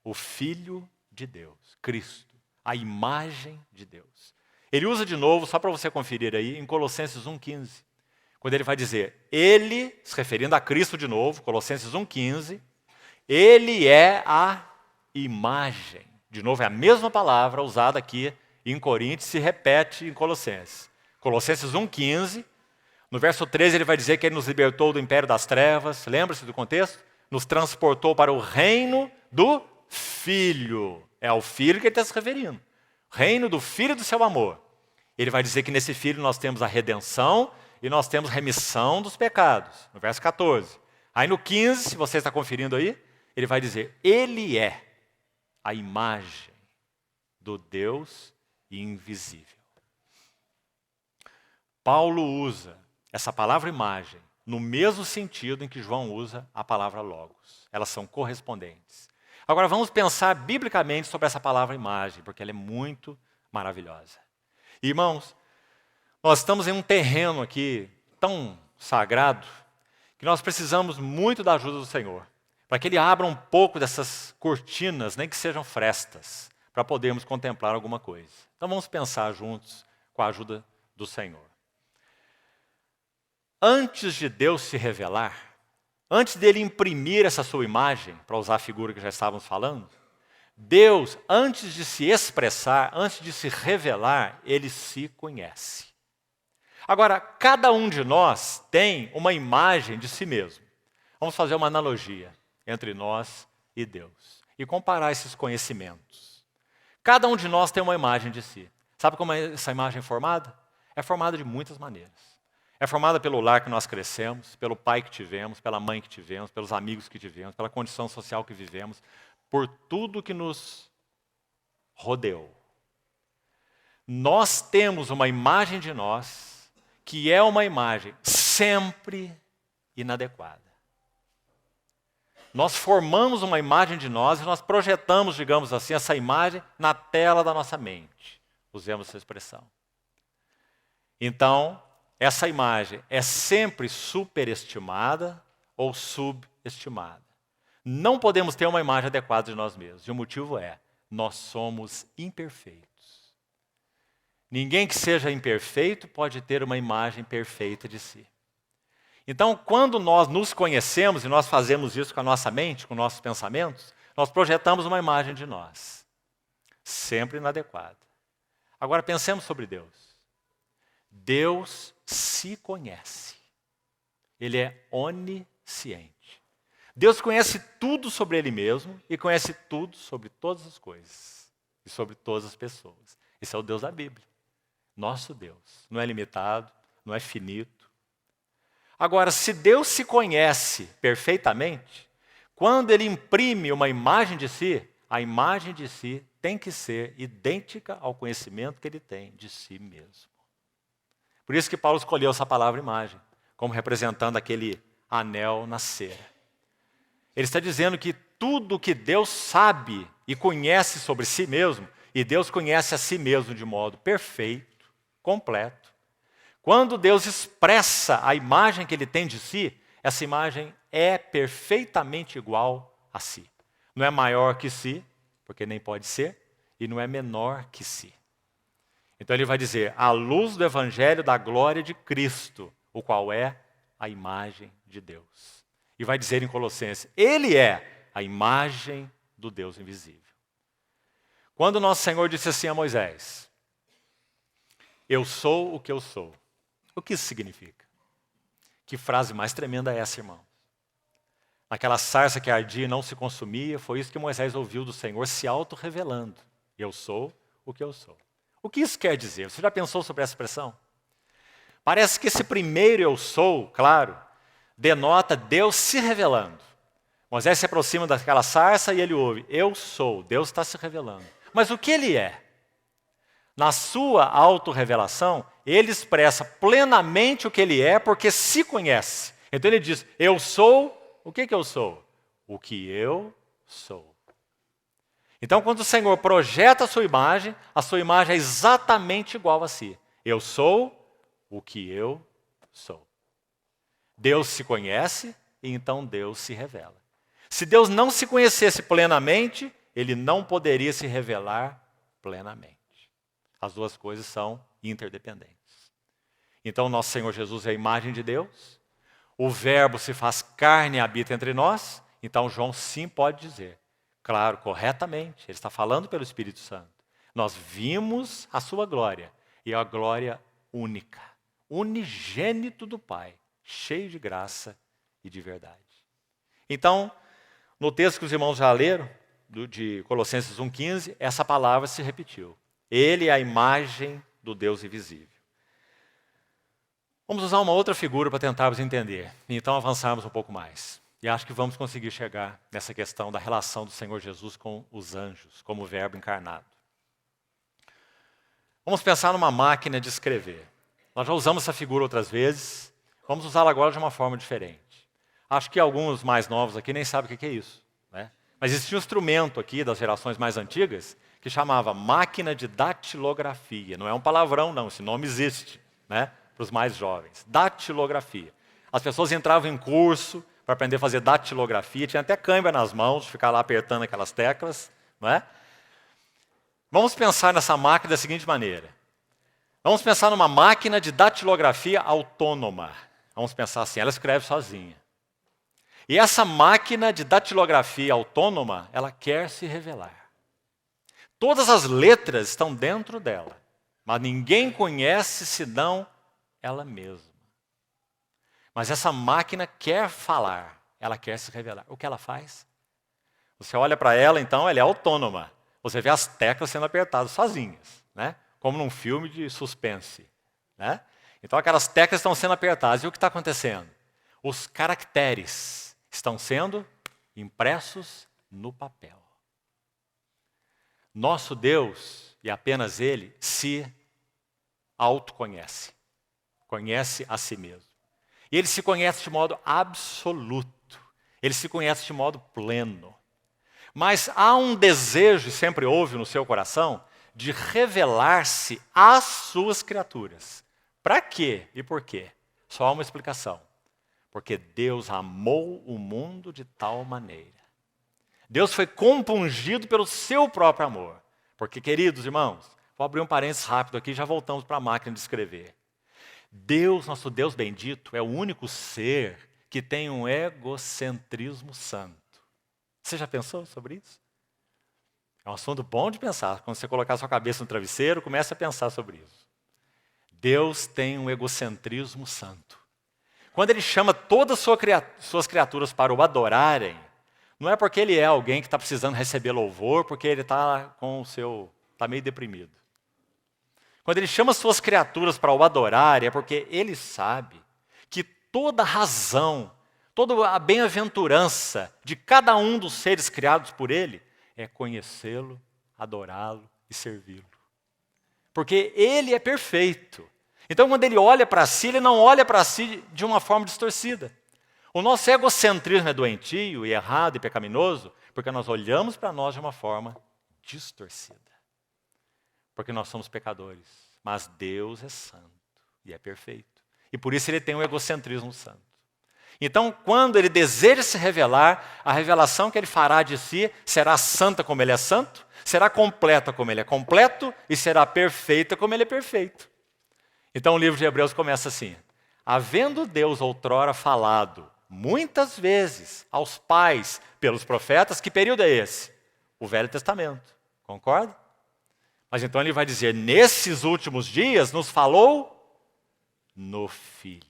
o Filho de Deus, Cristo. A imagem de Deus. Ele usa de novo, só para você conferir aí, em Colossenses 1,15. Quando ele vai dizer, ele, se referindo a Cristo de novo, Colossenses 1,15, ele é a imagem. De novo, é a mesma palavra usada aqui em Coríntios, se repete em Colossenses. Colossenses 1,15, no verso 13 ele vai dizer que ele nos libertou do império das trevas, lembra-se do contexto? Nos transportou para o reino do Filho É ao Filho que ele está se referindo. Reino do Filho do seu amor. Ele vai dizer que nesse Filho nós temos a redenção e nós temos remissão dos pecados. No verso 14. Aí no 15, se você está conferindo aí, ele vai dizer, ele é a imagem do Deus invisível. Paulo usa essa palavra imagem no mesmo sentido em que João usa a palavra logos. Elas são correspondentes. Agora vamos pensar biblicamente sobre essa palavra imagem, porque ela é muito maravilhosa. Irmãos, nós estamos em um terreno aqui tão sagrado que nós precisamos muito da ajuda do Senhor, para que Ele abra um pouco dessas cortinas, nem que sejam frestas, para podermos contemplar alguma coisa. Então vamos pensar juntos com a ajuda do Senhor. Antes de Deus se revelar, antes dele imprimir essa sua imagem, para usar a figura que já estávamos falando, Deus, antes de se expressar, antes de se revelar, Ele se conhece. Agora, cada um de nós tem uma imagem de si mesmo. Vamos fazer uma analogia entre nós e Deus e comparar esses conhecimentos. Cada um de nós tem uma imagem de si. Sabe como é essa imagem formada? É formada de muitas maneiras. É formada pelo lar que nós crescemos, pelo pai que tivemos, pela mãe que tivemos, pelos amigos que tivemos, pela condição social que vivemos, por tudo que nos rodeou. Nós temos uma imagem de nós que é uma imagem sempre inadequada. Nós formamos uma imagem de nós e nós projetamos, digamos assim, essa imagem na tela da nossa mente. Usemos essa expressão. Então, essa imagem é sempre superestimada ou subestimada. Não podemos ter uma imagem adequada de nós mesmos. E o motivo é, nós somos imperfeitos. Ninguém que seja imperfeito pode ter uma imagem perfeita de si. Então, quando nós nos conhecemos, e nós fazemos isso com a nossa mente, com nossos pensamentos, nós projetamos uma imagem de nós, sempre inadequada. Agora, pensemos sobre Deus. Deus se conhece. Ele é onisciente. Deus conhece tudo sobre Ele mesmo e conhece tudo sobre todas as coisas e sobre todas as pessoas. Esse é o Deus da Bíblia. Nosso Deus. Não é limitado, não é finito. Agora, se Deus se conhece perfeitamente, quando Ele imprime uma imagem de si, a imagem de si tem que ser idêntica ao conhecimento que Ele tem de si mesmo. Por isso que Paulo escolheu essa palavra imagem, como representando aquele anel na cera. Ele está dizendo que tudo que Deus sabe e conhece sobre si mesmo, e Deus conhece a si mesmo de modo perfeito, completo. Quando Deus expressa a imagem que Ele tem de si, essa imagem é perfeitamente igual a si. Não é maior que si, porque nem pode ser, e não é menor que si. Então ele vai dizer, à luz do evangelho da glória de Cristo, o qual é a imagem de Deus. E vai dizer em Colossenses, Ele é a imagem do Deus invisível. Quando nosso Senhor disse assim a Moisés, eu sou o que eu sou. O que isso significa? Que frase mais tremenda é essa, irmão? Aquela sarça que ardia e não se consumia, foi isso que Moisés ouviu do Senhor se auto-revelando. Eu sou o que eu sou. O que isso quer dizer? Você já pensou sobre essa expressão? Parece que esse primeiro eu sou, claro, denota Deus se revelando. Moisés se aproxima daquela sarça e ele ouve, eu sou, Deus está se revelando. Mas o que Ele é? Na sua autorrevelação, Ele expressa plenamente o que Ele é porque se conhece. Então Ele diz, eu sou, o que eu sou? O que eu sou. Então quando o Senhor projeta a sua imagem é exatamente igual a si. Eu sou o que eu sou. Deus se conhece e então Deus se revela. Se Deus não se conhecesse plenamente, Ele não poderia se revelar plenamente. As duas coisas são interdependentes. Então, nosso Senhor Jesus é a imagem de Deus. O Verbo se faz carne e habita entre nós. Então, João sim pode dizer, claro, corretamente, ele está falando pelo Espírito Santo. Nós vimos a sua glória, e a glória única, unigênito do Pai, cheio de graça e de verdade. Então, no texto que os irmãos já leram, de Colossenses 1,15, essa palavra se repetiu. Ele é a imagem do Deus invisível. Vamos usar uma outra figura para tentarmos entender, e então avançarmos um pouco mais. E acho que vamos conseguir chegar nessa questão da relação do Senhor Jesus com os anjos, como verbo encarnado. Vamos pensar numa máquina de escrever. Nós já usamos essa figura outras vezes, vamos usá-la agora de uma forma diferente. Acho que alguns mais novos aqui nem sabem o que é isso, né? Mas existia um instrumento aqui das gerações mais antigas que chamava máquina de datilografia. Não é um palavrão, não, esse nome existe, né? Para os mais jovens. Datilografia. As pessoas entravam em curso para aprender a fazer datilografia, tinha até câimbra nas mãos, ficar lá apertando aquelas teclas, não é? Vamos pensar nessa máquina da seguinte maneira. Vamos pensar numa máquina de datilografia autônoma. Vamos pensar assim, ela escreve sozinha. E essa máquina de datilografia autônoma, ela quer se revelar. Todas as letras estão dentro dela, mas ninguém conhece senão ela mesma. Mas essa máquina quer falar, ela quer se revelar. O que ela faz? Você olha para ela, então, ela é autônoma. Você vê as teclas sendo apertadas sozinhas, né? Como num filme de suspense, né? Então aquelas teclas estão sendo apertadas. E o que está acontecendo? Os caracteres estão sendo impressos no papel. Nosso Deus, e apenas Ele, se autoconhece. Conhece a si mesmo. E Ele se conhece de modo absoluto. Ele se conhece de modo pleno. Mas há um desejo, e sempre houve no seu coração, de revelar-se às suas criaturas. Para quê e por quê? Só há uma explicação. Porque Deus amou o mundo de tal maneira. Deus foi compungido pelo seu próprio amor. Porque, queridos irmãos, vou abrir um parênteses rápido aqui e já voltamos para a máquina de escrever. Deus, nosso Deus bendito, é o único ser que tem um egocentrismo santo. Você já pensou sobre isso? É um assunto bom de pensar. Quando você colocar sua cabeça no travesseiro, comece a pensar sobre isso. Deus tem um egocentrismo santo. Quando Ele chama todas as suas criaturas para o adorarem, não é porque Ele é alguém que está precisando receber louvor, porque Ele está meio deprimido. Quando Ele chama as suas criaturas para o adorarem, é porque Ele sabe que toda razão, toda a bem-aventurança de cada um dos seres criados por Ele é conhecê-lo, adorá-lo e servi-lo. Porque Ele é perfeito. Então, quando Ele olha para si, Ele não olha para si de uma forma distorcida. O nosso egocentrismo é doentio e errado e pecaminoso porque nós olhamos para nós de uma forma distorcida. Porque nós somos pecadores. Mas Deus é santo e é perfeito. E por isso Ele tem um egocentrismo santo. Então, quando Ele deseja se revelar, a revelação que Ele fará de si será santa como Ele é santo, será completa como Ele é completo e será perfeita como Ele é perfeito. Então o livro de Hebreus começa assim: havendo Deus outrora falado muitas vezes aos pais pelos profetas, que período é esse? O Velho Testamento, concorda? Mas então ele vai dizer, nesses últimos dias nos falou no Filho.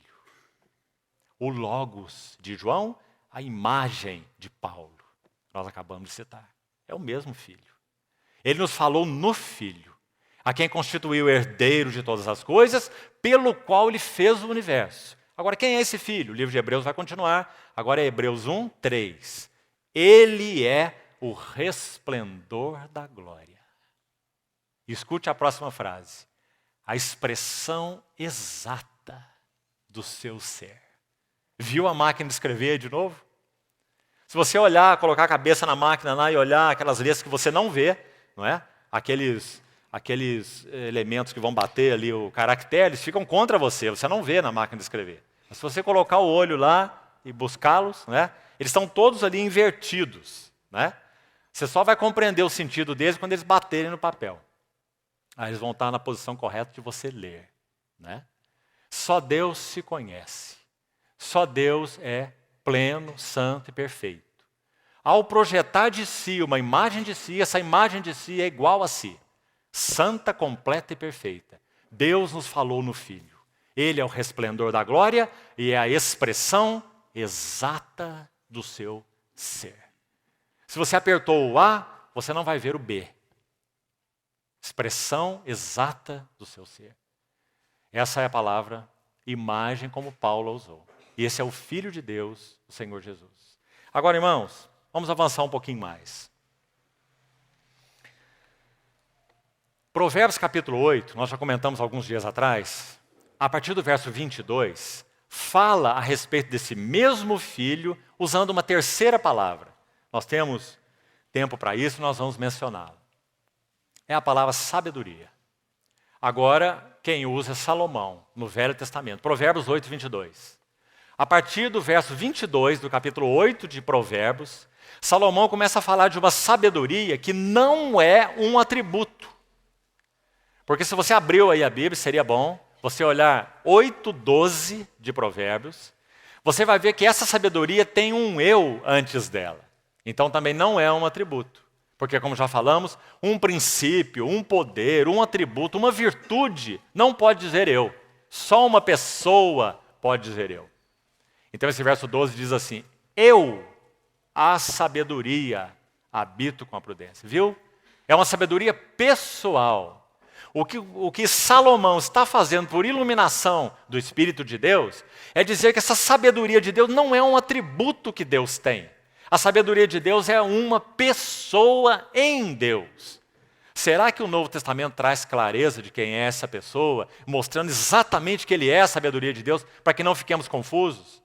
O Logos de João, a imagem de Paulo. Nós acabamos de citar. É o mesmo Filho. Ele nos falou no Filho, a quem constituiu o herdeiro de todas as coisas, pelo qual Ele fez o universo. Agora, quem é esse Filho? O livro de Hebreus vai continuar. Agora é Hebreus 1, 3. Ele é o resplendor da glória. Escute a próxima frase. A expressão exata do seu ser. Viu a máquina de escrever de novo? Se você olhar, colocar a cabeça na máquina lá e olhar aquelas letras que você não vê, não é? Aqueles elementos que vão bater ali, o caractere, eles ficam contra você, você não vê na máquina de escrever. Mas se você colocar o olho lá e buscá-los, né, eles estão todos ali invertidos. Né? Você só vai compreender o sentido deles quando eles baterem no papel. Aí eles vão estar na posição correta de você ler. Né? Só Deus se conhece. Só Deus é pleno, santo e perfeito. Ao projetar de si uma imagem de si, essa imagem de si é igual a si. Santa, completa e perfeita. Deus nos falou no Filho. Ele é o resplendor da glória e é a expressão exata do seu ser. Se você apertou o A, você não vai ver o B. Expressão exata do seu ser. Essa é a palavra imagem como Paulo usou. E esse é o Filho de Deus, o Senhor Jesus. Agora, irmãos, vamos avançar um pouquinho mais. Provérbios capítulo 8, nós já comentamos alguns dias atrás, a partir do verso 22, fala a respeito desse mesmo filho, usando uma terceira palavra. Nós temos tempo para isso, nós vamos mencioná-la. É a palavra sabedoria. Agora, quem usa é Salomão, no Velho Testamento. Provérbios 8, 22. A partir do verso 22, do capítulo 8 de Provérbios, Salomão começa a falar de uma sabedoria que não é um atributo. Porque se você abriu aí a Bíblia, seria bom você olhar 8:12 de Provérbios, você vai ver que essa sabedoria tem um eu antes dela. Então também não é um atributo. Porque, como já falamos, um princípio, um poder, um atributo, uma virtude não pode dizer eu. Só uma pessoa pode dizer eu. Então esse verso 12 diz assim: eu, a sabedoria, habito com a prudência. Viu? É uma sabedoria pessoal. O que Salomão está fazendo por iluminação do Espírito de Deus é dizer que essa sabedoria de Deus não é um atributo que Deus tem. A sabedoria de Deus é uma pessoa em Deus. Será que o Novo Testamento traz clareza de quem é essa pessoa, mostrando exatamente que ele é a sabedoria de Deus, para que não fiquemos confusos?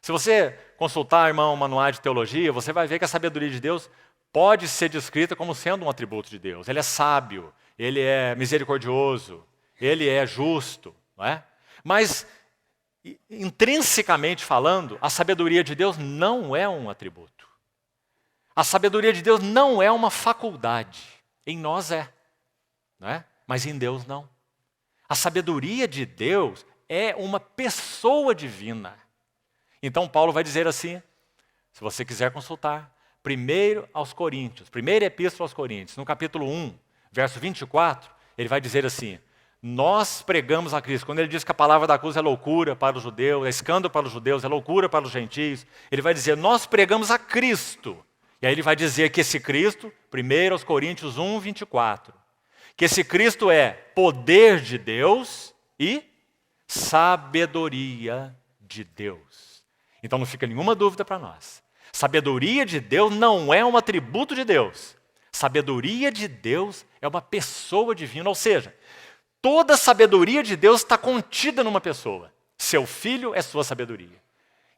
Se você consultar, irmão, manuais de teologia, você vai ver que a sabedoria de Deus pode ser descrita como sendo um atributo de Deus. Ele é sábio, ele é misericordioso, ele é justo, não é? Mas, intrinsecamente falando, a sabedoria de Deus não é um atributo. A sabedoria de Deus não é uma faculdade. Em nós é, não é? Mas em Deus não. A sabedoria de Deus é uma pessoa divina. Então Paulo vai dizer assim, se você quiser consultar, primeiro aos Coríntios, primeira epístola aos Coríntios, no capítulo 1, verso 24, ele vai dizer assim: nós pregamos a Cristo. Quando ele diz que a palavra da cruz é loucura para os judeus, é escândalo para os judeus, é loucura para os gentios, ele vai dizer, nós pregamos a Cristo. E aí ele vai dizer que esse Cristo, 1 aos Coríntios 1, 24, que esse Cristo é poder de Deus e sabedoria de Deus. Então não fica nenhuma dúvida para nós. Sabedoria de Deus não é um atributo de Deus. Sabedoria de Deus é uma pessoa divina, ou seja, toda a sabedoria de Deus está contida numa pessoa. Seu Filho é sua sabedoria.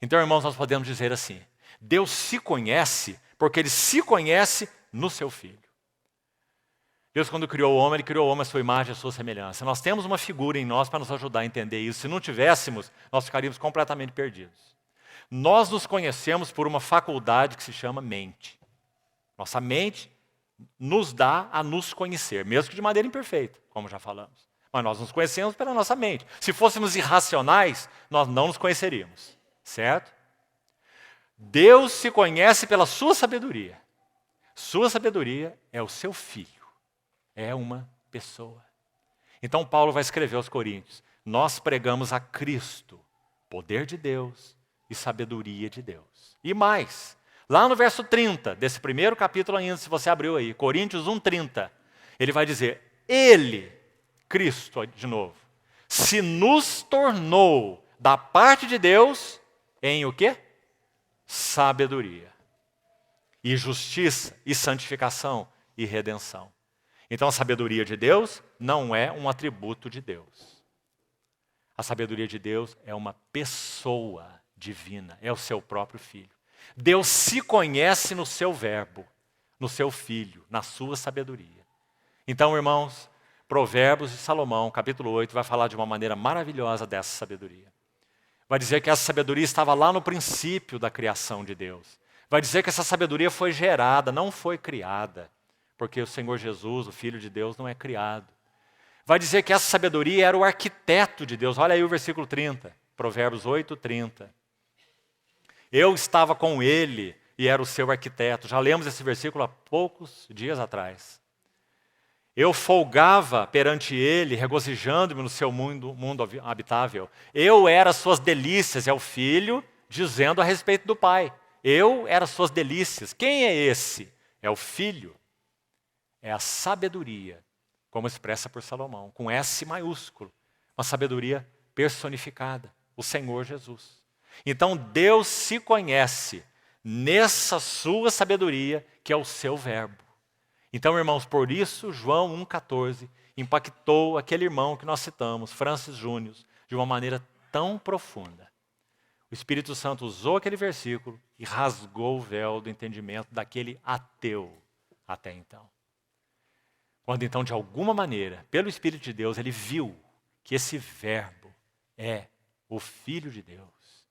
Então, irmãos, nós podemos dizer assim, Deus se conhece porque Ele se conhece no seu Filho. Deus, quando criou o homem, Ele criou o homem à sua imagem e à sua semelhança. Nós temos uma figura em nós para nos ajudar a entender isso. Se não tivéssemos, nós ficaríamos completamente perdidos. Nós nos conhecemos por uma faculdade que se chama mente. Nossa mente nos dá a nos conhecer, mesmo que de maneira imperfeita, como já falamos. Mas nós nos conhecemos pela nossa mente. Se fôssemos irracionais, nós não nos conheceríamos. Certo? Deus se conhece pela sua sabedoria. Sua sabedoria é o seu Filho. É uma pessoa. Então Paulo vai escrever aos Coríntios, nós pregamos a Cristo, poder de Deus e sabedoria de Deus. E mais, lá no verso 30, desse primeiro capítulo ainda, se você abriu aí, Coríntios 1:30, ele vai dizer, Ele, Cristo, de novo, se nos tornou da parte de Deus em o quê? Sabedoria, e justiça, e santificação, e redenção. Então a sabedoria de Deus não é um atributo de Deus. A sabedoria de Deus é uma pessoa divina, é o seu próprio Filho. Deus se conhece no seu verbo, no seu Filho, na sua sabedoria. Então, irmãos, Provérbios de Salomão, capítulo 8, vai falar de uma maneira maravilhosa dessa sabedoria. Vai dizer que essa sabedoria estava lá no princípio da criação de Deus. Vai dizer que essa sabedoria foi gerada, não foi criada. Porque o Senhor Jesus, o Filho de Deus, não é criado. Vai dizer que essa sabedoria era o arquiteto de Deus. Olha aí o versículo 30, Provérbios 8, 30. Eu estava com ele e era o seu arquiteto. Já lemos esse versículo há poucos dias atrás. Eu folgava perante ele, regozijando-me no seu mundo habitável. Eu era suas delícias, é o Filho dizendo a respeito do Pai. eu era suas delícias. Quem é esse? É o Filho. É a sabedoria, como expressa por Salomão, com S maiúsculo. Uma sabedoria personificada, o Senhor Jesus. Então Deus se conhece nessa sua sabedoria, que é o seu verbo. Então, irmãos, por isso João 1,14 impactou aquele irmão que nós citamos, Francis Júnior, de uma maneira tão profunda. O Espírito Santo usou aquele versículo e rasgou o véu do entendimento daquele ateu até então. Quando então, de alguma maneira, pelo Espírito de Deus, ele viu que esse verbo é o Filho de Deus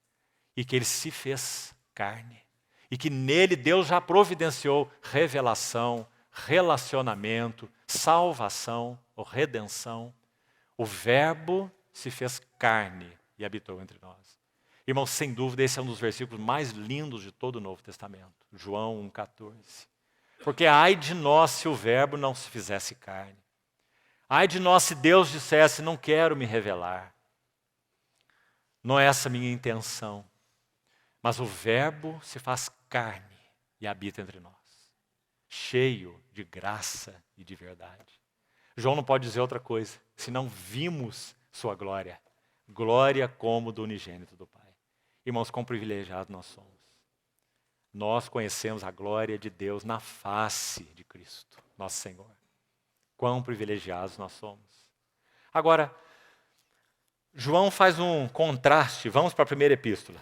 e que ele se fez carne e que nele Deus já providenciou revelação, relacionamento, salvação ou redenção. O verbo se fez carne e habitou entre nós. Irmãos, sem dúvida, esse é um dos versículos mais lindos de todo o Novo Testamento. João 1,14. Porque ai de nós se o verbo não se fizesse carne. Ai de nós se Deus dissesse, não quero me revelar. Não é essa a minha intenção. Mas o verbo se faz carne e habita entre nós. Cheio de graça e de verdade. João não pode dizer outra coisa, senão vimos sua glória. Glória como do unigênito do Pai. Irmãos, quão privilegiados nós somos. Nós conhecemos a glória de Deus na face de Cristo, nosso Senhor. Quão privilegiados nós somos. Agora, João faz um contraste, vamos para a primeira epístola.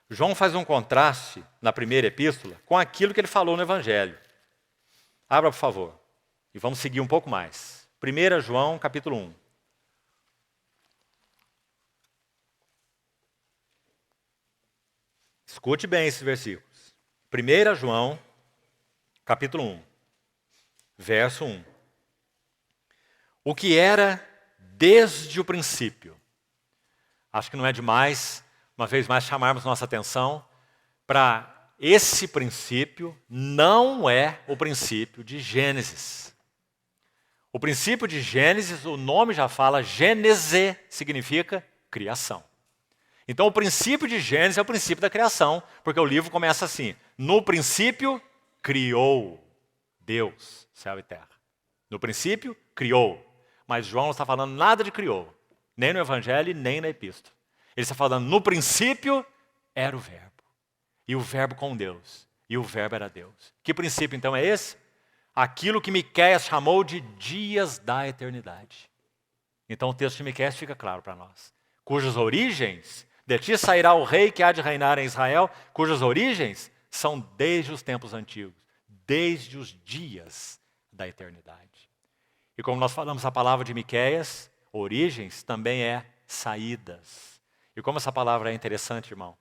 João faz um contraste na primeira epístola com aquilo que ele falou no Evangelho. Abra, por favor, e vamos seguir um pouco mais. 1 João, capítulo 1. Escute bem esses versículos. 1 João, capítulo 1, verso 1. O que era desde o princípio. Acho que não é demais, uma vez mais, chamarmos nossa atenção para esse princípio não é o princípio de Gênesis. O princípio de Gênesis, o nome já fala, Gênese significa criação. Então o princípio de Gênesis é o princípio da criação, porque o livro começa assim, no princípio criou Deus, céu e terra. No princípio criou, mas João não está falando nada de criou, nem no Evangelho, nem na Epístola. Ele está falando, no princípio era o verbo, e o verbo com Deus, e o verbo era Deus. Que princípio então é esse? Aquilo que Miqueias chamou de dias da eternidade. Então o texto de Miqueias fica claro para nós, cujas origens, de ti sairá o rei que há de reinar em Israel, cujas origens são desde os tempos antigos, desde os dias da eternidade. E como nós falamos a palavra de Miqueias, origens também é saídas. E como essa palavra é interessante, irmão,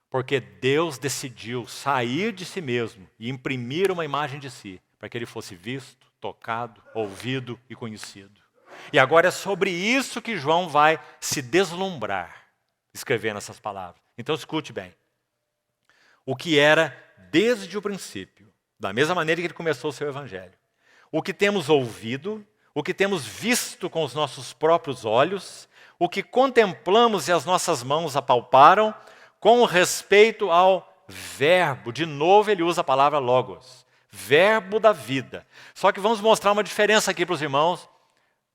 porque Deus decidiu sair de si mesmo e imprimir uma imagem de si, para que ele fosse visto, tocado, ouvido e conhecido. E agora é sobre isso que João vai se deslumbrar, escrevendo essas palavras. Então escute bem. O que era desde o princípio, da mesma maneira que ele começou o seu evangelho. O que temos ouvido, o que temos visto com os nossos próprios olhos, o que contemplamos e as nossas mãos apalparam, com respeito ao verbo. De novo ele usa a palavra logos, verbo da vida. Só que vamos mostrar uma diferença aqui para os irmãos,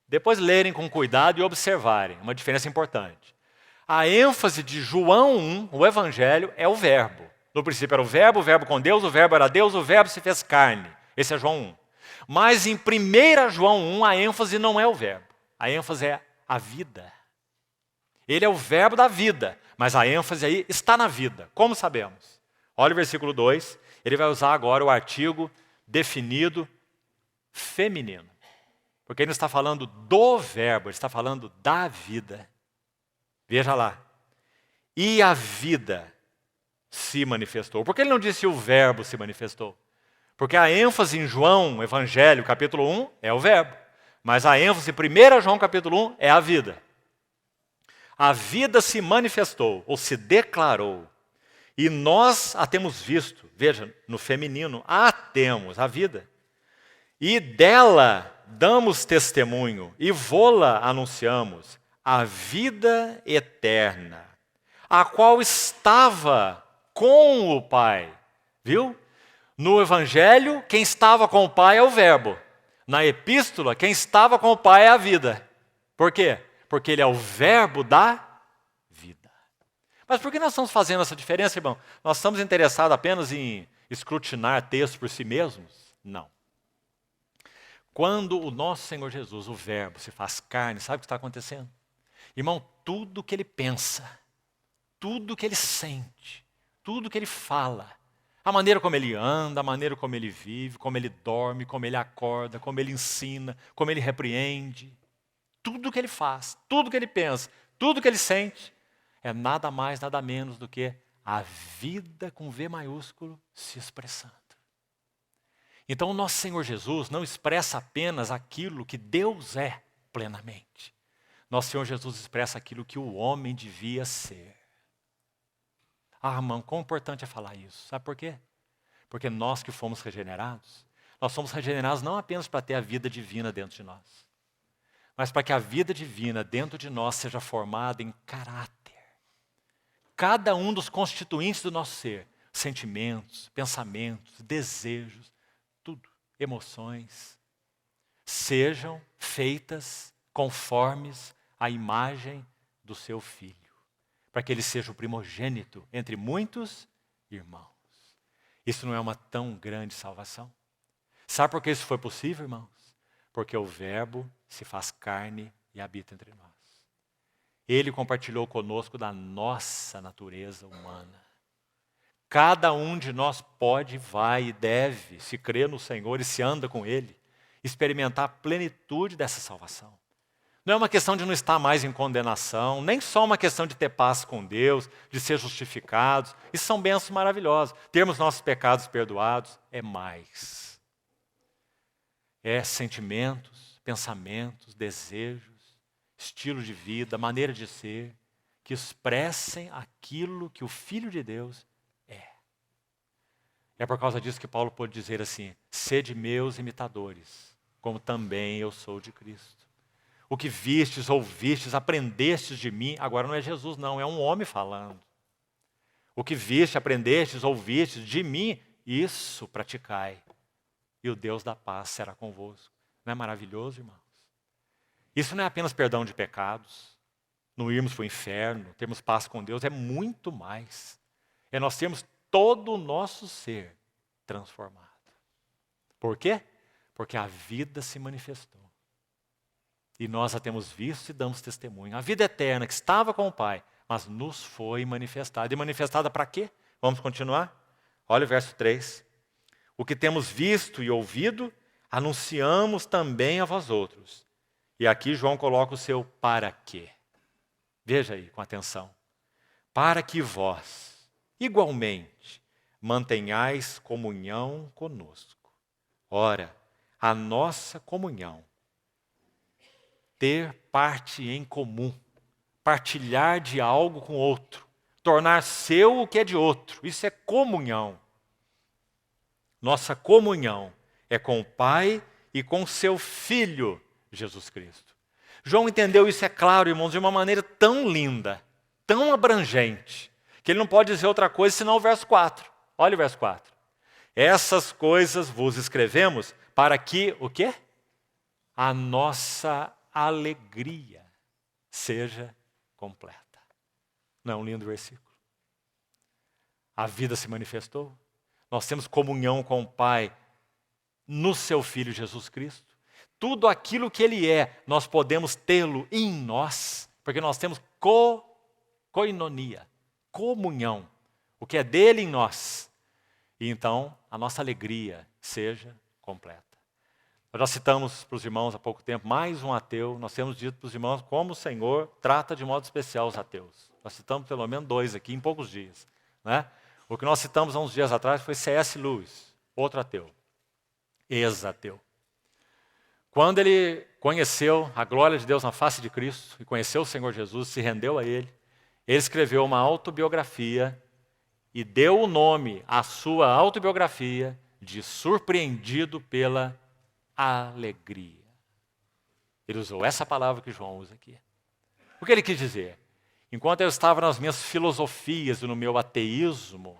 depois lerem com cuidado e observarem, uma diferença importante. A ênfase de João 1, o evangelho, é o verbo. No princípio era o verbo com Deus, o verbo era Deus, o verbo se fez carne. Esse é João 1. Mas em 1 João 1, a ênfase não é o verbo. A ênfase é a vida. Ele é o verbo da vida, mas a ênfase aí está na vida. Como sabemos? Olha o versículo 2, ele vai usar agora o artigo definido feminino. Porque ele não está falando do verbo, ele está falando da vida. Veja lá. E a vida se manifestou. Por que ele não disse o verbo se manifestou? Porque a ênfase em João, Evangelho, capítulo 1, é o verbo. Mas a ênfase em 1 João, capítulo 1, é a vida. A vida se manifestou, ou se declarou. E nós a temos visto. Veja, no feminino, a temos, a vida. E dela damos testemunho, e vô-la anunciamos, a vida eterna, a qual estava com o Pai. Viu? No Evangelho, quem estava com o Pai é o Verbo. Na Epístola, quem estava com o Pai é a vida. Por quê? Porque ele é o Verbo da vida. Mas por que nós estamos fazendo essa diferença, irmão? Nós estamos interessados apenas em escrutinar textos por si mesmos? Não. Quando o nosso Senhor Jesus, o Verbo, se faz carne, sabe o que está acontecendo? Irmão, tudo que ele pensa, tudo que ele sente, tudo que ele fala, a maneira como ele anda, a maneira como ele vive, como ele dorme, como ele acorda, como ele ensina, como ele repreende, tudo que ele faz, tudo que ele pensa, tudo que ele sente, é nada mais, nada menos do que a vida com V maiúsculo se expressando. Então, o nosso Senhor Jesus não expressa apenas aquilo que Deus é plenamente. Nosso Senhor Jesus expressa aquilo que o homem devia ser. Ah, irmão, quão importante é falar isso. Sabe por quê? Porque nós que fomos regenerados, nós somos regenerados não apenas para ter a vida divina dentro de nós, mas para que a vida divina dentro de nós seja formada em caráter. Cada um dos constituintes do nosso ser, sentimentos, pensamentos, desejos, tudo, emoções, sejam feitas conformes à imagem do seu Filho, para que ele seja o primogênito entre muitos irmãos. Isso não é uma tão grande salvação? Sabe por que isso foi possível, irmãos? Porque o Verbo se faz carne e habita entre nós. Ele compartilhou conosco da nossa natureza humana. Cada um de nós pode, vai e deve, se crê no Senhor e se anda com Ele, experimentar a plenitude dessa salvação. Não é uma questão de não estar mais em condenação, nem só uma questão de ter paz com Deus, de ser justificados. Isso são bênçãos maravilhosas. Termos nossos pecados perdoados é mais. É sentimentos, pensamentos, desejos, estilo de vida, maneira de ser, que expressem aquilo que o Filho de Deus é. É por causa disso que Paulo pôde dizer assim: sede meus imitadores, como também eu sou de Cristo. O que vistes, ouvistes, aprendestes de mim, agora não é Jesus não, é um homem falando. O que viste, aprendestes, ouvistes de mim, isso praticai. E o Deus da paz será convosco. Não é maravilhoso, irmãos? Isso não é apenas perdão de pecados, não irmos para o inferno, termos paz com Deus, é muito mais. É nós termos todo o nosso ser transformado. Por quê? Porque a vida se manifestou. E nós a temos visto e damos testemunho. A vida eterna que estava com o Pai, mas nos foi manifestada. E manifestada para quê? Vamos continuar? Olha o verso 3. O que temos visto e ouvido, anunciamos também a vós outros. E aqui João coloca o seu para quê. Veja aí com atenção. Para que vós, igualmente, mantenhais comunhão conosco. Ora, a nossa comunhão, ter parte em comum, partilhar de algo com outro, tornar seu o que é de outro, isso é comunhão. Nossa comunhão é com o Pai e com seu Filho, Jesus Cristo. João entendeu isso, é claro, irmãos, de uma maneira tão linda, tão abrangente, que ele não pode dizer outra coisa senão o verso 4. Olha o verso 4. Essas coisas vos escrevemos para que, o quê? A nossa alegria seja completa. Não é um lindo versículo? A vida se manifestou. Nós temos comunhão com o Pai no seu Filho Jesus Cristo. Tudo aquilo que Ele é, nós podemos tê-lo em nós, porque nós temos koinonia, comunhão. O que é dele em nós. E então, a nossa alegria seja completa. Nós já citamos para os irmãos há pouco tempo, mais um ateu, nós temos dito para os irmãos como o Senhor trata de modo especial os ateus. Nós citamos pelo menos 2 aqui em poucos dias. Né? O que nós citamos há uns dias atrás foi C.S. Lewis, outro ateu, ex-ateu. Quando ele conheceu a glória de Deus na face de Cristo, e conheceu o Senhor Jesus, se rendeu a Ele, ele escreveu uma autobiografia e deu o nome à sua autobiografia de Surpreendido pela Alegria. Ele usou essa palavra que João usa aqui. O que ele quis dizer? Enquanto eu estava nas minhas filosofias e no meu ateísmo,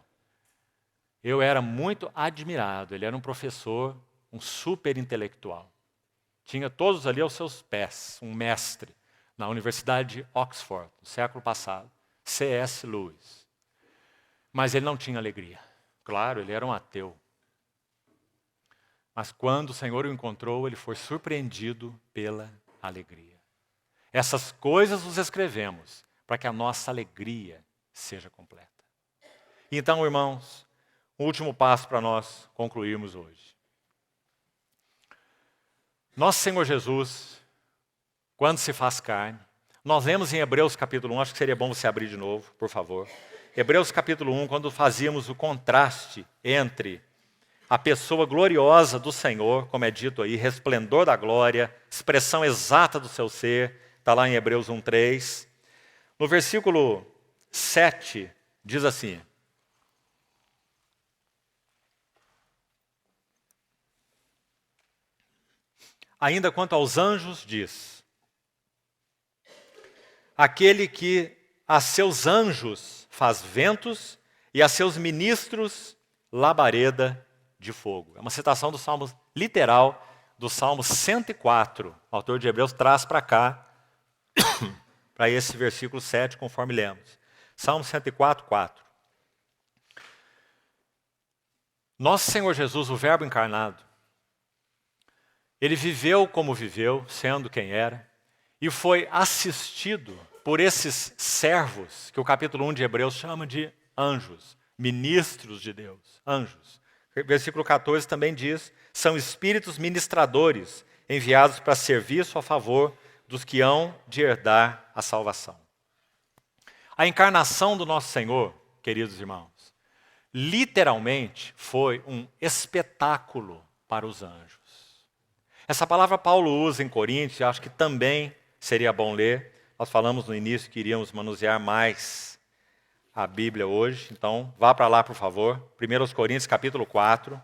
Eu era muito admirado. Ele era um professor, um super intelectual. Tinha todos ali aos seus pés, um mestre, na Universidade de Oxford, no século passado, C.S. Lewis. Mas ele não tinha alegria. Claro, ele era um ateu. Mas quando o Senhor o encontrou, ele foi surpreendido pela alegria. Essas coisas os escrevemos para que a nossa alegria seja completa. Então, irmãos, o último passo para nós concluirmos hoje. Nosso Senhor Jesus, quando se faz carne, nós lemos em Hebreus capítulo 1, acho que seria bom você abrir de novo, por favor. Hebreus capítulo 1, quando fazíamos o contraste entre a pessoa gloriosa do Senhor, como é dito aí, resplendor da glória, expressão exata do seu ser, está lá em Hebreus 1:3. No versículo 7, diz assim: ainda quanto aos anjos, diz: aquele que a seus anjos faz ventos e a seus ministros labareda de fogo. É uma citação do Salmo literal, do Salmo 104. O autor de Hebreus traz para cá, para esse versículo 7, conforme lemos. Salmo 104, 4. Nosso Senhor Jesus, o Verbo encarnado, ele viveu como viveu, sendo quem era, e foi assistido por esses servos, que o capítulo 1 de Hebreus chama de anjos, ministros de Deus, anjos. Versículo 14 também diz: são espíritos ministradores, enviados para serviço a favor dos que hão de herdar a salvação. A encarnação do nosso Senhor, queridos irmãos, literalmente foi um espetáculo para os anjos. Essa palavra Paulo usa em Coríntios, acho que também seria bom ler. Nós falamos no início que iríamos manusear mais a Bíblia hoje, então vá para lá, por favor. 1 Coríntios, capítulo 4.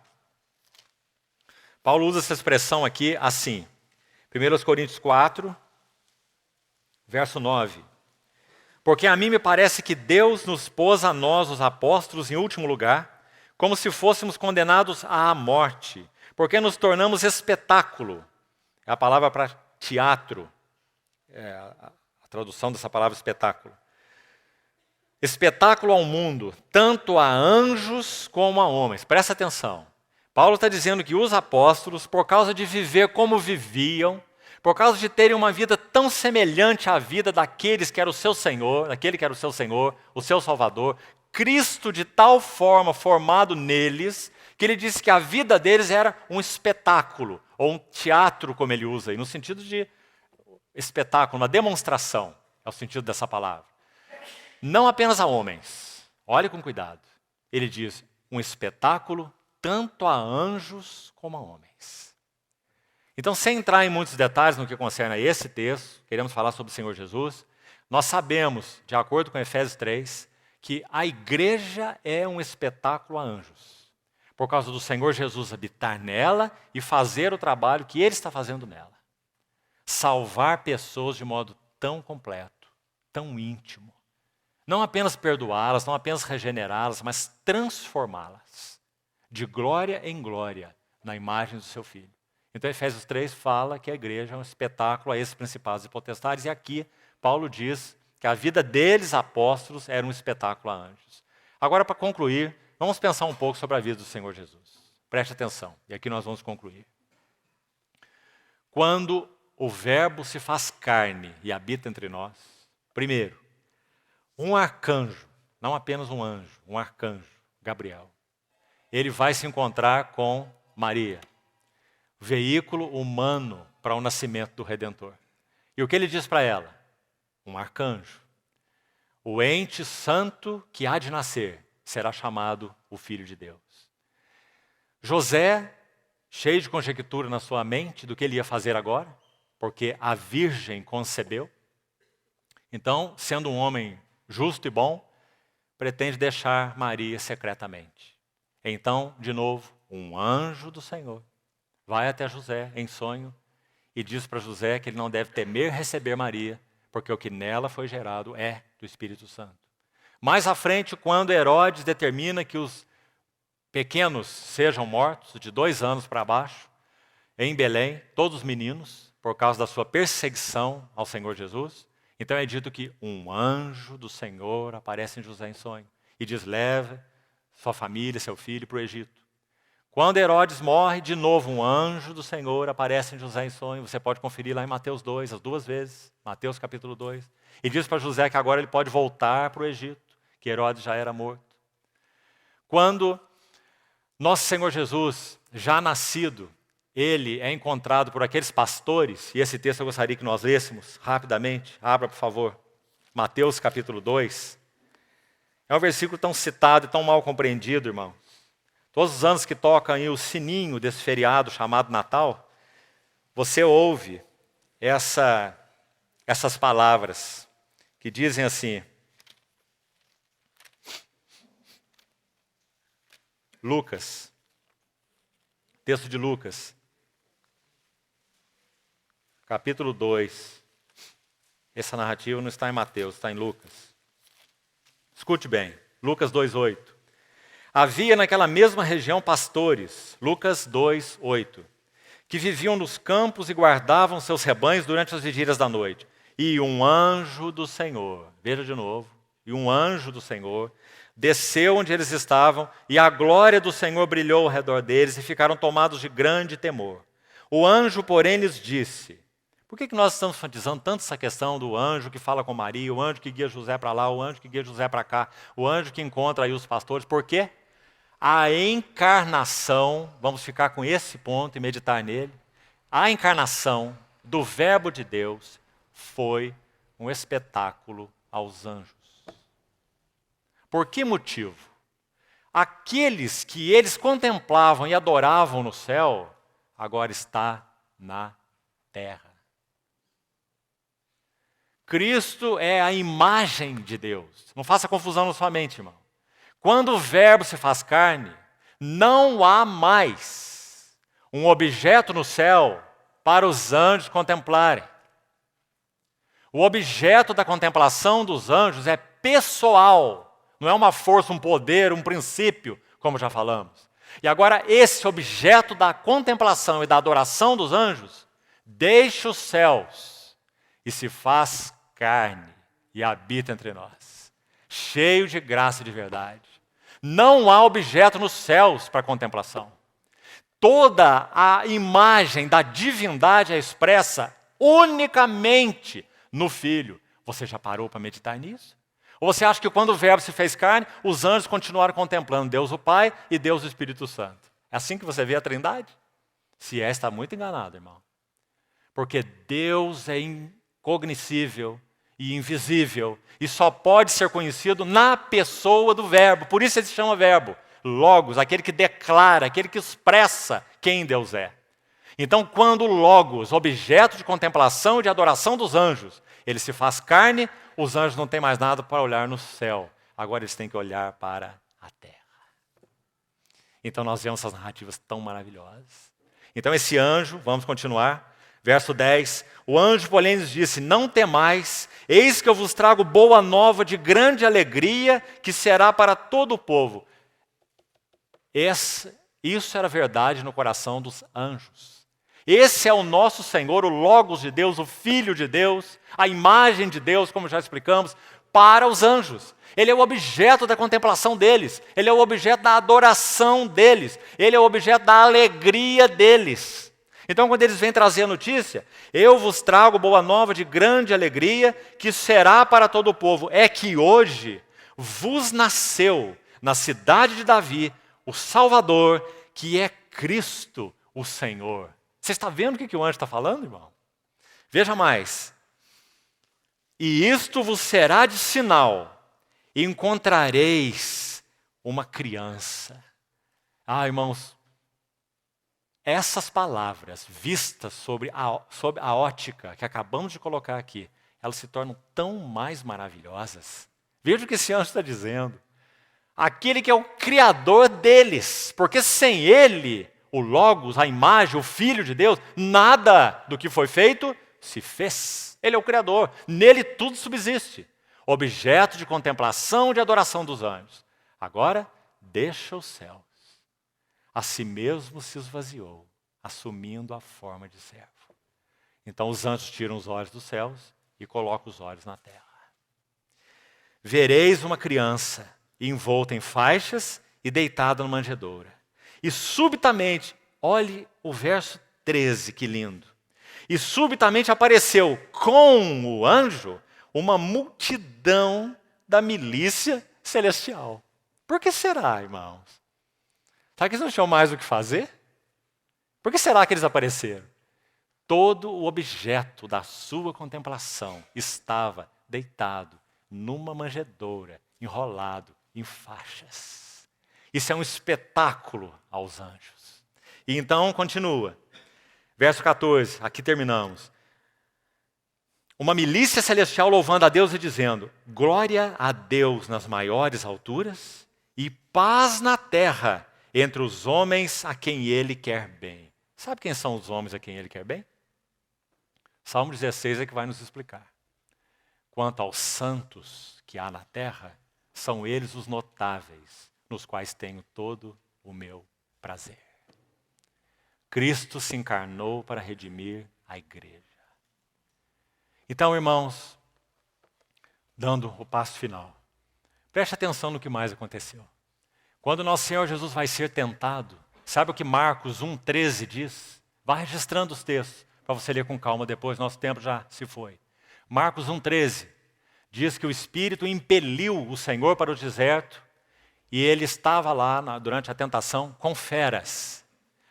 Paulo usa essa expressão aqui assim. 1 Coríntios 4, verso 9. Porque a mim me parece que Deus nos pôs a nós, os apóstolos, em último lugar, como se fôssemos condenados à morte, porque nos tornamos espetáculo. É a palavra para teatro, a tradução dessa palavra espetáculo. Espetáculo ao mundo, tanto a anjos como a homens. Presta atenção. Paulo está dizendo que os apóstolos, por causa de viver como viviam, por causa de terem uma vida tão semelhante à vida daqueles que era o seu Senhor, daquele que era o seu Senhor, o seu Salvador, Cristo de tal forma formado neles, que ele disse que a vida deles era um espetáculo, ou um teatro, como ele usa aí, no sentido de espetáculo, uma demonstração, é o sentido dessa palavra. Não apenas a homens, olhe com cuidado. Ele diz, um espetáculo tanto a anjos como a homens. Então, sem entrar em muitos detalhes no que concerne a esse texto, queremos falar sobre o Senhor Jesus, nós sabemos, de acordo com Efésios 3, que a igreja é um espetáculo a anjos, por causa do Senhor Jesus habitar nela e fazer o trabalho que Ele está fazendo nela. Salvar pessoas de modo tão completo, tão íntimo. Não apenas perdoá-las, não apenas regenerá-las, mas transformá-las de glória em glória na imagem do seu Filho. Então, Efésios 3 fala que a igreja é um espetáculo a esses principados e potestades, e aqui Paulo diz que a vida deles, apóstolos, era um espetáculo a anjos. Agora, para concluir, vamos pensar um pouco sobre a vida do Senhor Jesus. Preste atenção, e aqui nós vamos concluir. Quando o Verbo se faz carne e habita entre nós, primeiro, um arcanjo, não apenas um anjo, um arcanjo, Gabriel, ele vai se encontrar com Maria, veículo humano para o nascimento do Redentor. E o que ele diz para ela? Um arcanjo. O ente santo que há de nascer será chamado o Filho de Deus. José, cheio de conjectura na sua mente do que ele ia fazer agora, porque a virgem concebeu. Então, sendo um homem justo e bom, pretende deixar Maria secretamente. Então, de novo, um anjo do Senhor vai até José em sonho e diz para José que ele não deve temer receber Maria, porque o que nela foi gerado é do Espírito Santo. Mais à frente, quando Herodes determina que os pequenos sejam mortos, de 2 anos para baixo, em Belém, todos os meninos, por causa da sua perseguição ao Senhor Jesus. Então é dito que um anjo do Senhor aparece em José em sonho e diz: leve sua família, seu filho para o Egito. Quando Herodes morre, de novo um anjo do Senhor aparece em José em sonho. Você pode conferir lá em Mateus 2, as 2 vezes, Mateus capítulo 2. E diz para José que agora ele pode voltar para o Egito, que Herodes já era morto. Quando nosso Senhor Jesus, já nascido, ele é encontrado por aqueles pastores, e esse texto eu gostaria que nós lêssemos rapidamente. Abra, por favor, Mateus capítulo 2. É um versículo tão citado e tão mal compreendido, irmão. Todos os anos que tocam aí o sininho desse feriado chamado Natal, você ouve essas palavras que dizem assim: Lucas, texto de Lucas, capítulo 2. Essa narrativa não está em Mateus, está em Lucas. Escute bem, Lucas 2:8. Havia naquela mesma região pastores, Lucas 2:8, que viviam nos campos e guardavam seus rebanhos durante as vigílias da noite. E um anjo do Senhor, veja de novo, e um anjo do Senhor desceu onde eles estavam, e a glória do Senhor brilhou ao redor deles, e ficaram tomados de grande temor. O anjo, porém, lhes disse: por que nós estamos enfatizando tanto essa questão do anjo que fala com Maria, o anjo que guia José para lá, o anjo que guia José para cá, o anjo que encontra aí os pastores? Por quê? A encarnação, vamos ficar com esse ponto e meditar nele, a encarnação do Verbo de Deus foi um espetáculo aos anjos. Por que motivo? Aqueles que eles contemplavam e adoravam no céu, agora está na terra. Cristo é a imagem de Deus. Não faça confusão na sua mente, irmão. Quando o Verbo se faz carne, não há mais um objeto no céu para os anjos contemplarem. O objeto da contemplação dos anjos é pessoal, não é uma força, um poder, um princípio, como já falamos. E agora esse objeto da contemplação e da adoração dos anjos deixa os céus e se faz carne e habita entre nós, cheio de graça e de verdade. Não há objeto nos céus para contemplação. Toda a imagem da divindade é expressa unicamente no Filho. Você já parou para meditar nisso? Ou você acha que quando o Verbo se fez carne, os anjos continuaram contemplando Deus o Pai e Deus o Espírito Santo? É assim que você vê a Trindade? Se é, está muito enganado, irmão. Porque Deus é incognoscível e invisível, e só pode ser conhecido na pessoa do Verbo. Por isso ele se chama Verbo, Logos, aquele que declara, aquele que expressa quem Deus é. Então, quando o Logos, objeto de contemplação e de adoração dos anjos, ele se faz carne, os anjos não têm mais nada para olhar no céu. Agora eles têm que olhar para a terra. Então nós vemos essas narrativas tão maravilhosas. Então esse anjo, vamos continuar, verso 10, o anjo, porém, lhes disse: não temais, eis que eu vos trago boa nova de grande alegria, que será para todo o povo. Isso era verdade no coração dos anjos. Esse é o nosso Senhor, o Logos de Deus, o Filho de Deus, a imagem de Deus, como já explicamos, para os anjos. Ele é o objeto da contemplação deles, ele é o objeto da adoração deles, ele é o objeto da alegria deles. Então, quando eles vêm trazer a notícia, eu vos trago boa nova de grande alegria, que será para todo o povo. É que hoje vos nasceu na cidade de Davi o Salvador, que é Cristo, o Senhor. Você está vendo o que o anjo está falando, irmão? Veja mais. E isto vos será de sinal, e encontrareis uma criança. Ah, irmãos, essas palavras vistas sob a ótica que acabamos de colocar aqui, elas se tornam tão mais maravilhosas. Veja o que esse anjo está dizendo. Aquele que é o Criador deles, porque sem ele, o Logos, a imagem, o Filho de Deus, nada do que foi feito se fez. Ele é o Criador, nele tudo subsiste. Objeto de contemplação e de adoração dos anjos. Agora, deixa os céus a si mesmo se esvaziou, assumindo a forma de servo. Então os anjos tiram os olhos dos céus e colocam os olhos na terra. Vereis uma criança envolta em faixas e deitada numa manjedoura. E subitamente, olhe o verso 13, que lindo. E subitamente apareceu com o anjo uma multidão da milícia celestial. Por que será, irmãos? Será que eles não tinham mais o que fazer? Por que será que eles apareceram? Todo o objeto da sua contemplação estava deitado numa manjedoura, enrolado em faixas. Isso é um espetáculo aos anjos. E então continua. Verso 14, aqui terminamos. Uma milícia celestial louvando a Deus e dizendo: glória a Deus nas maiores alturas e paz na terra entre os homens a quem Ele quer bem. Sabe quem são os homens a quem Ele quer bem? Salmo 16 é que vai nos explicar. Quanto aos santos que há na terra, são eles os notáveis, nos quais tenho todo o meu prazer. Cristo se encarnou para redimir a igreja. Então, irmãos, dando o passo final, preste atenção no que mais aconteceu. Quando nosso Senhor Jesus vai ser tentado, sabe o que Marcos 1,13 diz? Vá registrando os textos, para você ler com calma depois, nosso tempo já se foi. Marcos 1,13 diz que o Espírito impeliu o Senhor para o deserto e ele estava lá durante a tentação com feras,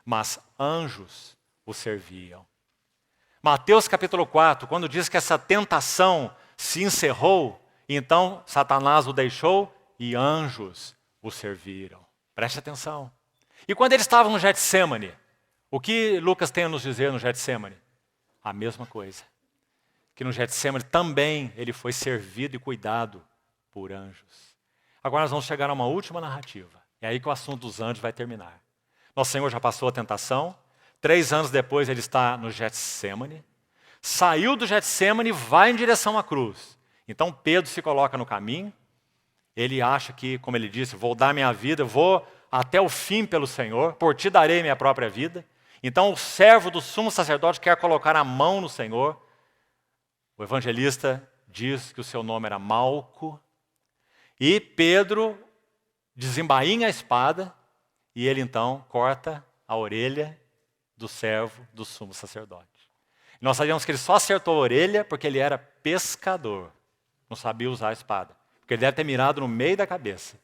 mas anjos o serviam. Mateus capítulo 4, quando diz que essa tentação se encerrou, então Satanás o deixou e anjos o serviram. Preste atenção. E quando eles estavam no Getsêmani, o que Lucas tem a nos dizer no Getsêmani? A mesma coisa. Que no Getsêmani também ele foi servido e cuidado por anjos. Agora nós vamos chegar a uma última narrativa. É aí que o assunto dos anjos vai terminar. Nosso Senhor já passou a tentação. 3 anos depois ele está no Getsêmani. Saiu do Getsêmani e vai em direção à cruz. Então Pedro se coloca no caminho. Ele acha que, como ele disse, vou dar minha vida, vou até o fim pelo Senhor, por ti darei minha própria vida. Então o servo do sumo sacerdote quer colocar a mão no Senhor. O evangelista diz que o seu nome era Malco. E Pedro desembainha a espada e ele então corta a orelha do servo do sumo sacerdote. Nós sabíamos que ele só acertou a orelha porque ele era pescador. Não sabia usar a espada. Porque ele deve ter mirado no meio da cabeça.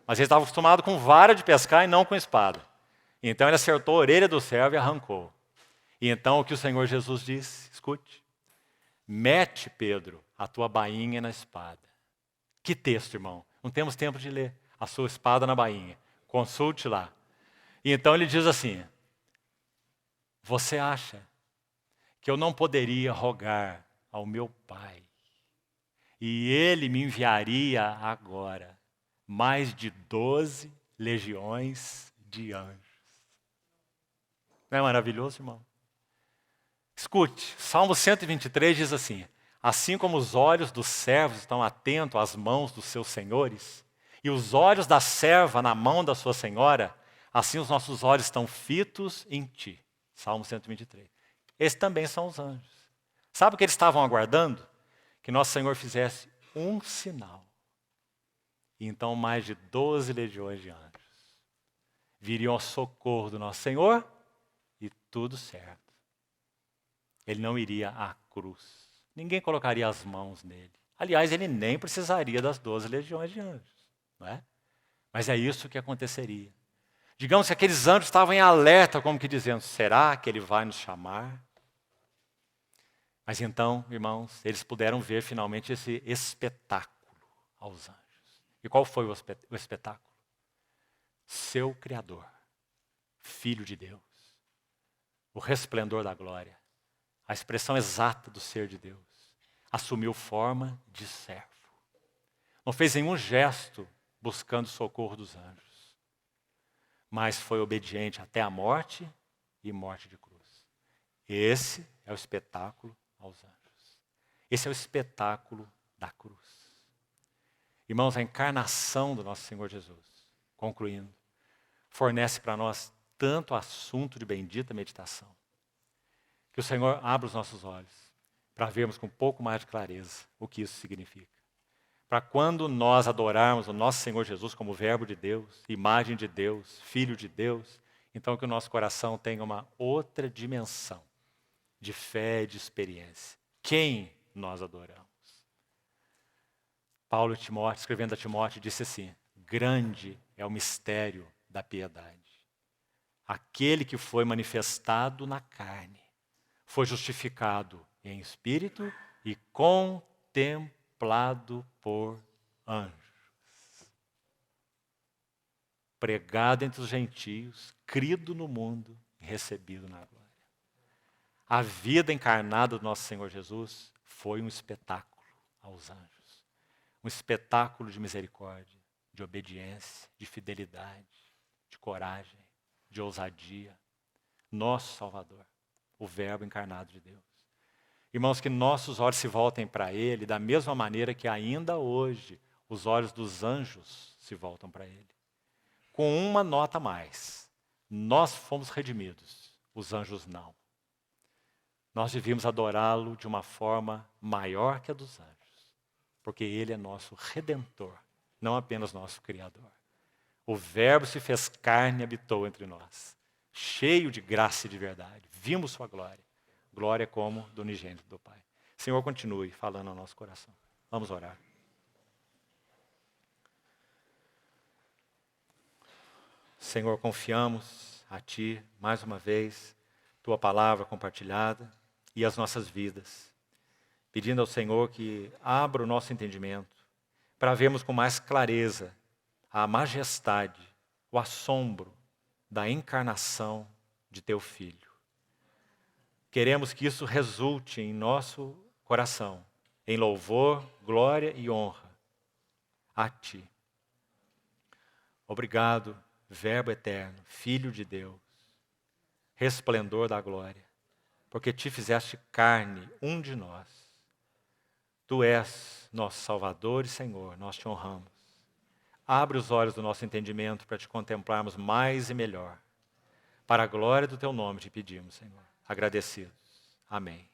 Mas ele estava acostumado com vara de pescar e não com espada. Então ele acertou a orelha do servo e arrancou. E então o que o Senhor Jesus disse? Escute. Mete, Pedro, a tua bainha na espada. Que texto, irmão. Não temos tempo de ler. A sua espada na bainha. Consulte lá. E então ele diz assim: você acha que eu não poderia rogar ao meu Pai e ele me enviaria agora mais de 12 legiões de anjos? Não é maravilhoso, irmão? Escute, Salmo 123 diz assim: assim como os olhos dos servos estão atentos às mãos dos seus senhores, e os olhos da serva na mão da sua senhora, assim os nossos olhos estão fitos em ti. Salmo 123. Esses também são os anjos. Sabe o que eles estavam aguardando? Que nosso Senhor fizesse um sinal. E então mais de 12 legiões de anjos viriam ao socorro do nosso Senhor e tudo certo. Ele não iria à cruz. Ninguém colocaria as mãos nele. Aliás, ele nem precisaria das 12 legiões de anjos. Não é? Mas é isso que aconteceria. Digamos que aqueles anjos estavam em alerta, como que dizendo: será que ele vai nos chamar? Mas então, irmãos, eles puderam ver finalmente esse espetáculo aos anjos. E qual foi o espetáculo? Seu Criador, Filho de Deus, o resplendor da glória, a expressão exata do ser de Deus, assumiu forma de servo. Não fez nenhum gesto buscando socorro dos anjos, mas foi obediente até a morte e morte de cruz. Esse é o espetáculo aos anjos. Esse é o espetáculo da cruz. Irmãos, a encarnação do nosso Senhor Jesus, concluindo, fornece para nós tanto assunto de bendita meditação. Que o Senhor abra os nossos olhos para vermos com um pouco mais de clareza o que isso significa. Para quando nós adorarmos o nosso Senhor Jesus como Verbo de Deus, imagem de Deus, Filho de Deus, então que o nosso coração tenha uma outra dimensão de fé e de experiência. Quem nós adoramos? Paulo, Timóteo, escrevendo a Timóteo, disse assim: grande é o mistério da piedade. Aquele que foi manifestado na carne, foi justificado em espírito e contemplado por anjos. Pregado entre os gentios, crido no mundo e recebido na glória. A vida encarnada do nosso Senhor Jesus foi um espetáculo aos anjos. Um espetáculo de misericórdia, de obediência, de fidelidade, de coragem, de ousadia. Nosso Salvador, o Verbo encarnado de Deus. Irmãos, que nossos olhos se voltem para Ele da mesma maneira que ainda hoje os olhos dos anjos se voltam para Ele. Com uma nota a mais. Nós fomos redimidos, os anjos não. Nós devíamos adorá-lo de uma forma maior que a dos anjos, porque Ele é nosso Redentor, não apenas nosso Criador. O Verbo se fez carne e habitou entre nós, cheio de graça e de verdade. Vimos sua glória, glória como do unigênito do Pai. Senhor, continue falando ao nosso coração. Vamos orar. Senhor, confiamos a Ti, mais uma vez, Tua palavra compartilhada e as nossas vidas, pedindo ao Senhor que abra o nosso entendimento para vermos com mais clareza a majestade, o assombro da encarnação de Teu Filho. Queremos que isso resulte em nosso coração, em louvor, glória e honra a Ti. Obrigado, Verbo eterno, Filho de Deus, resplendor da glória, porque Te fizeste carne, um de nós. Tu és nosso Salvador e Senhor, nós Te honramos. Abre os olhos do nosso entendimento para Te contemplarmos mais e melhor. Para a glória do Teu nome Te pedimos, Senhor. Agradecidos. Amém.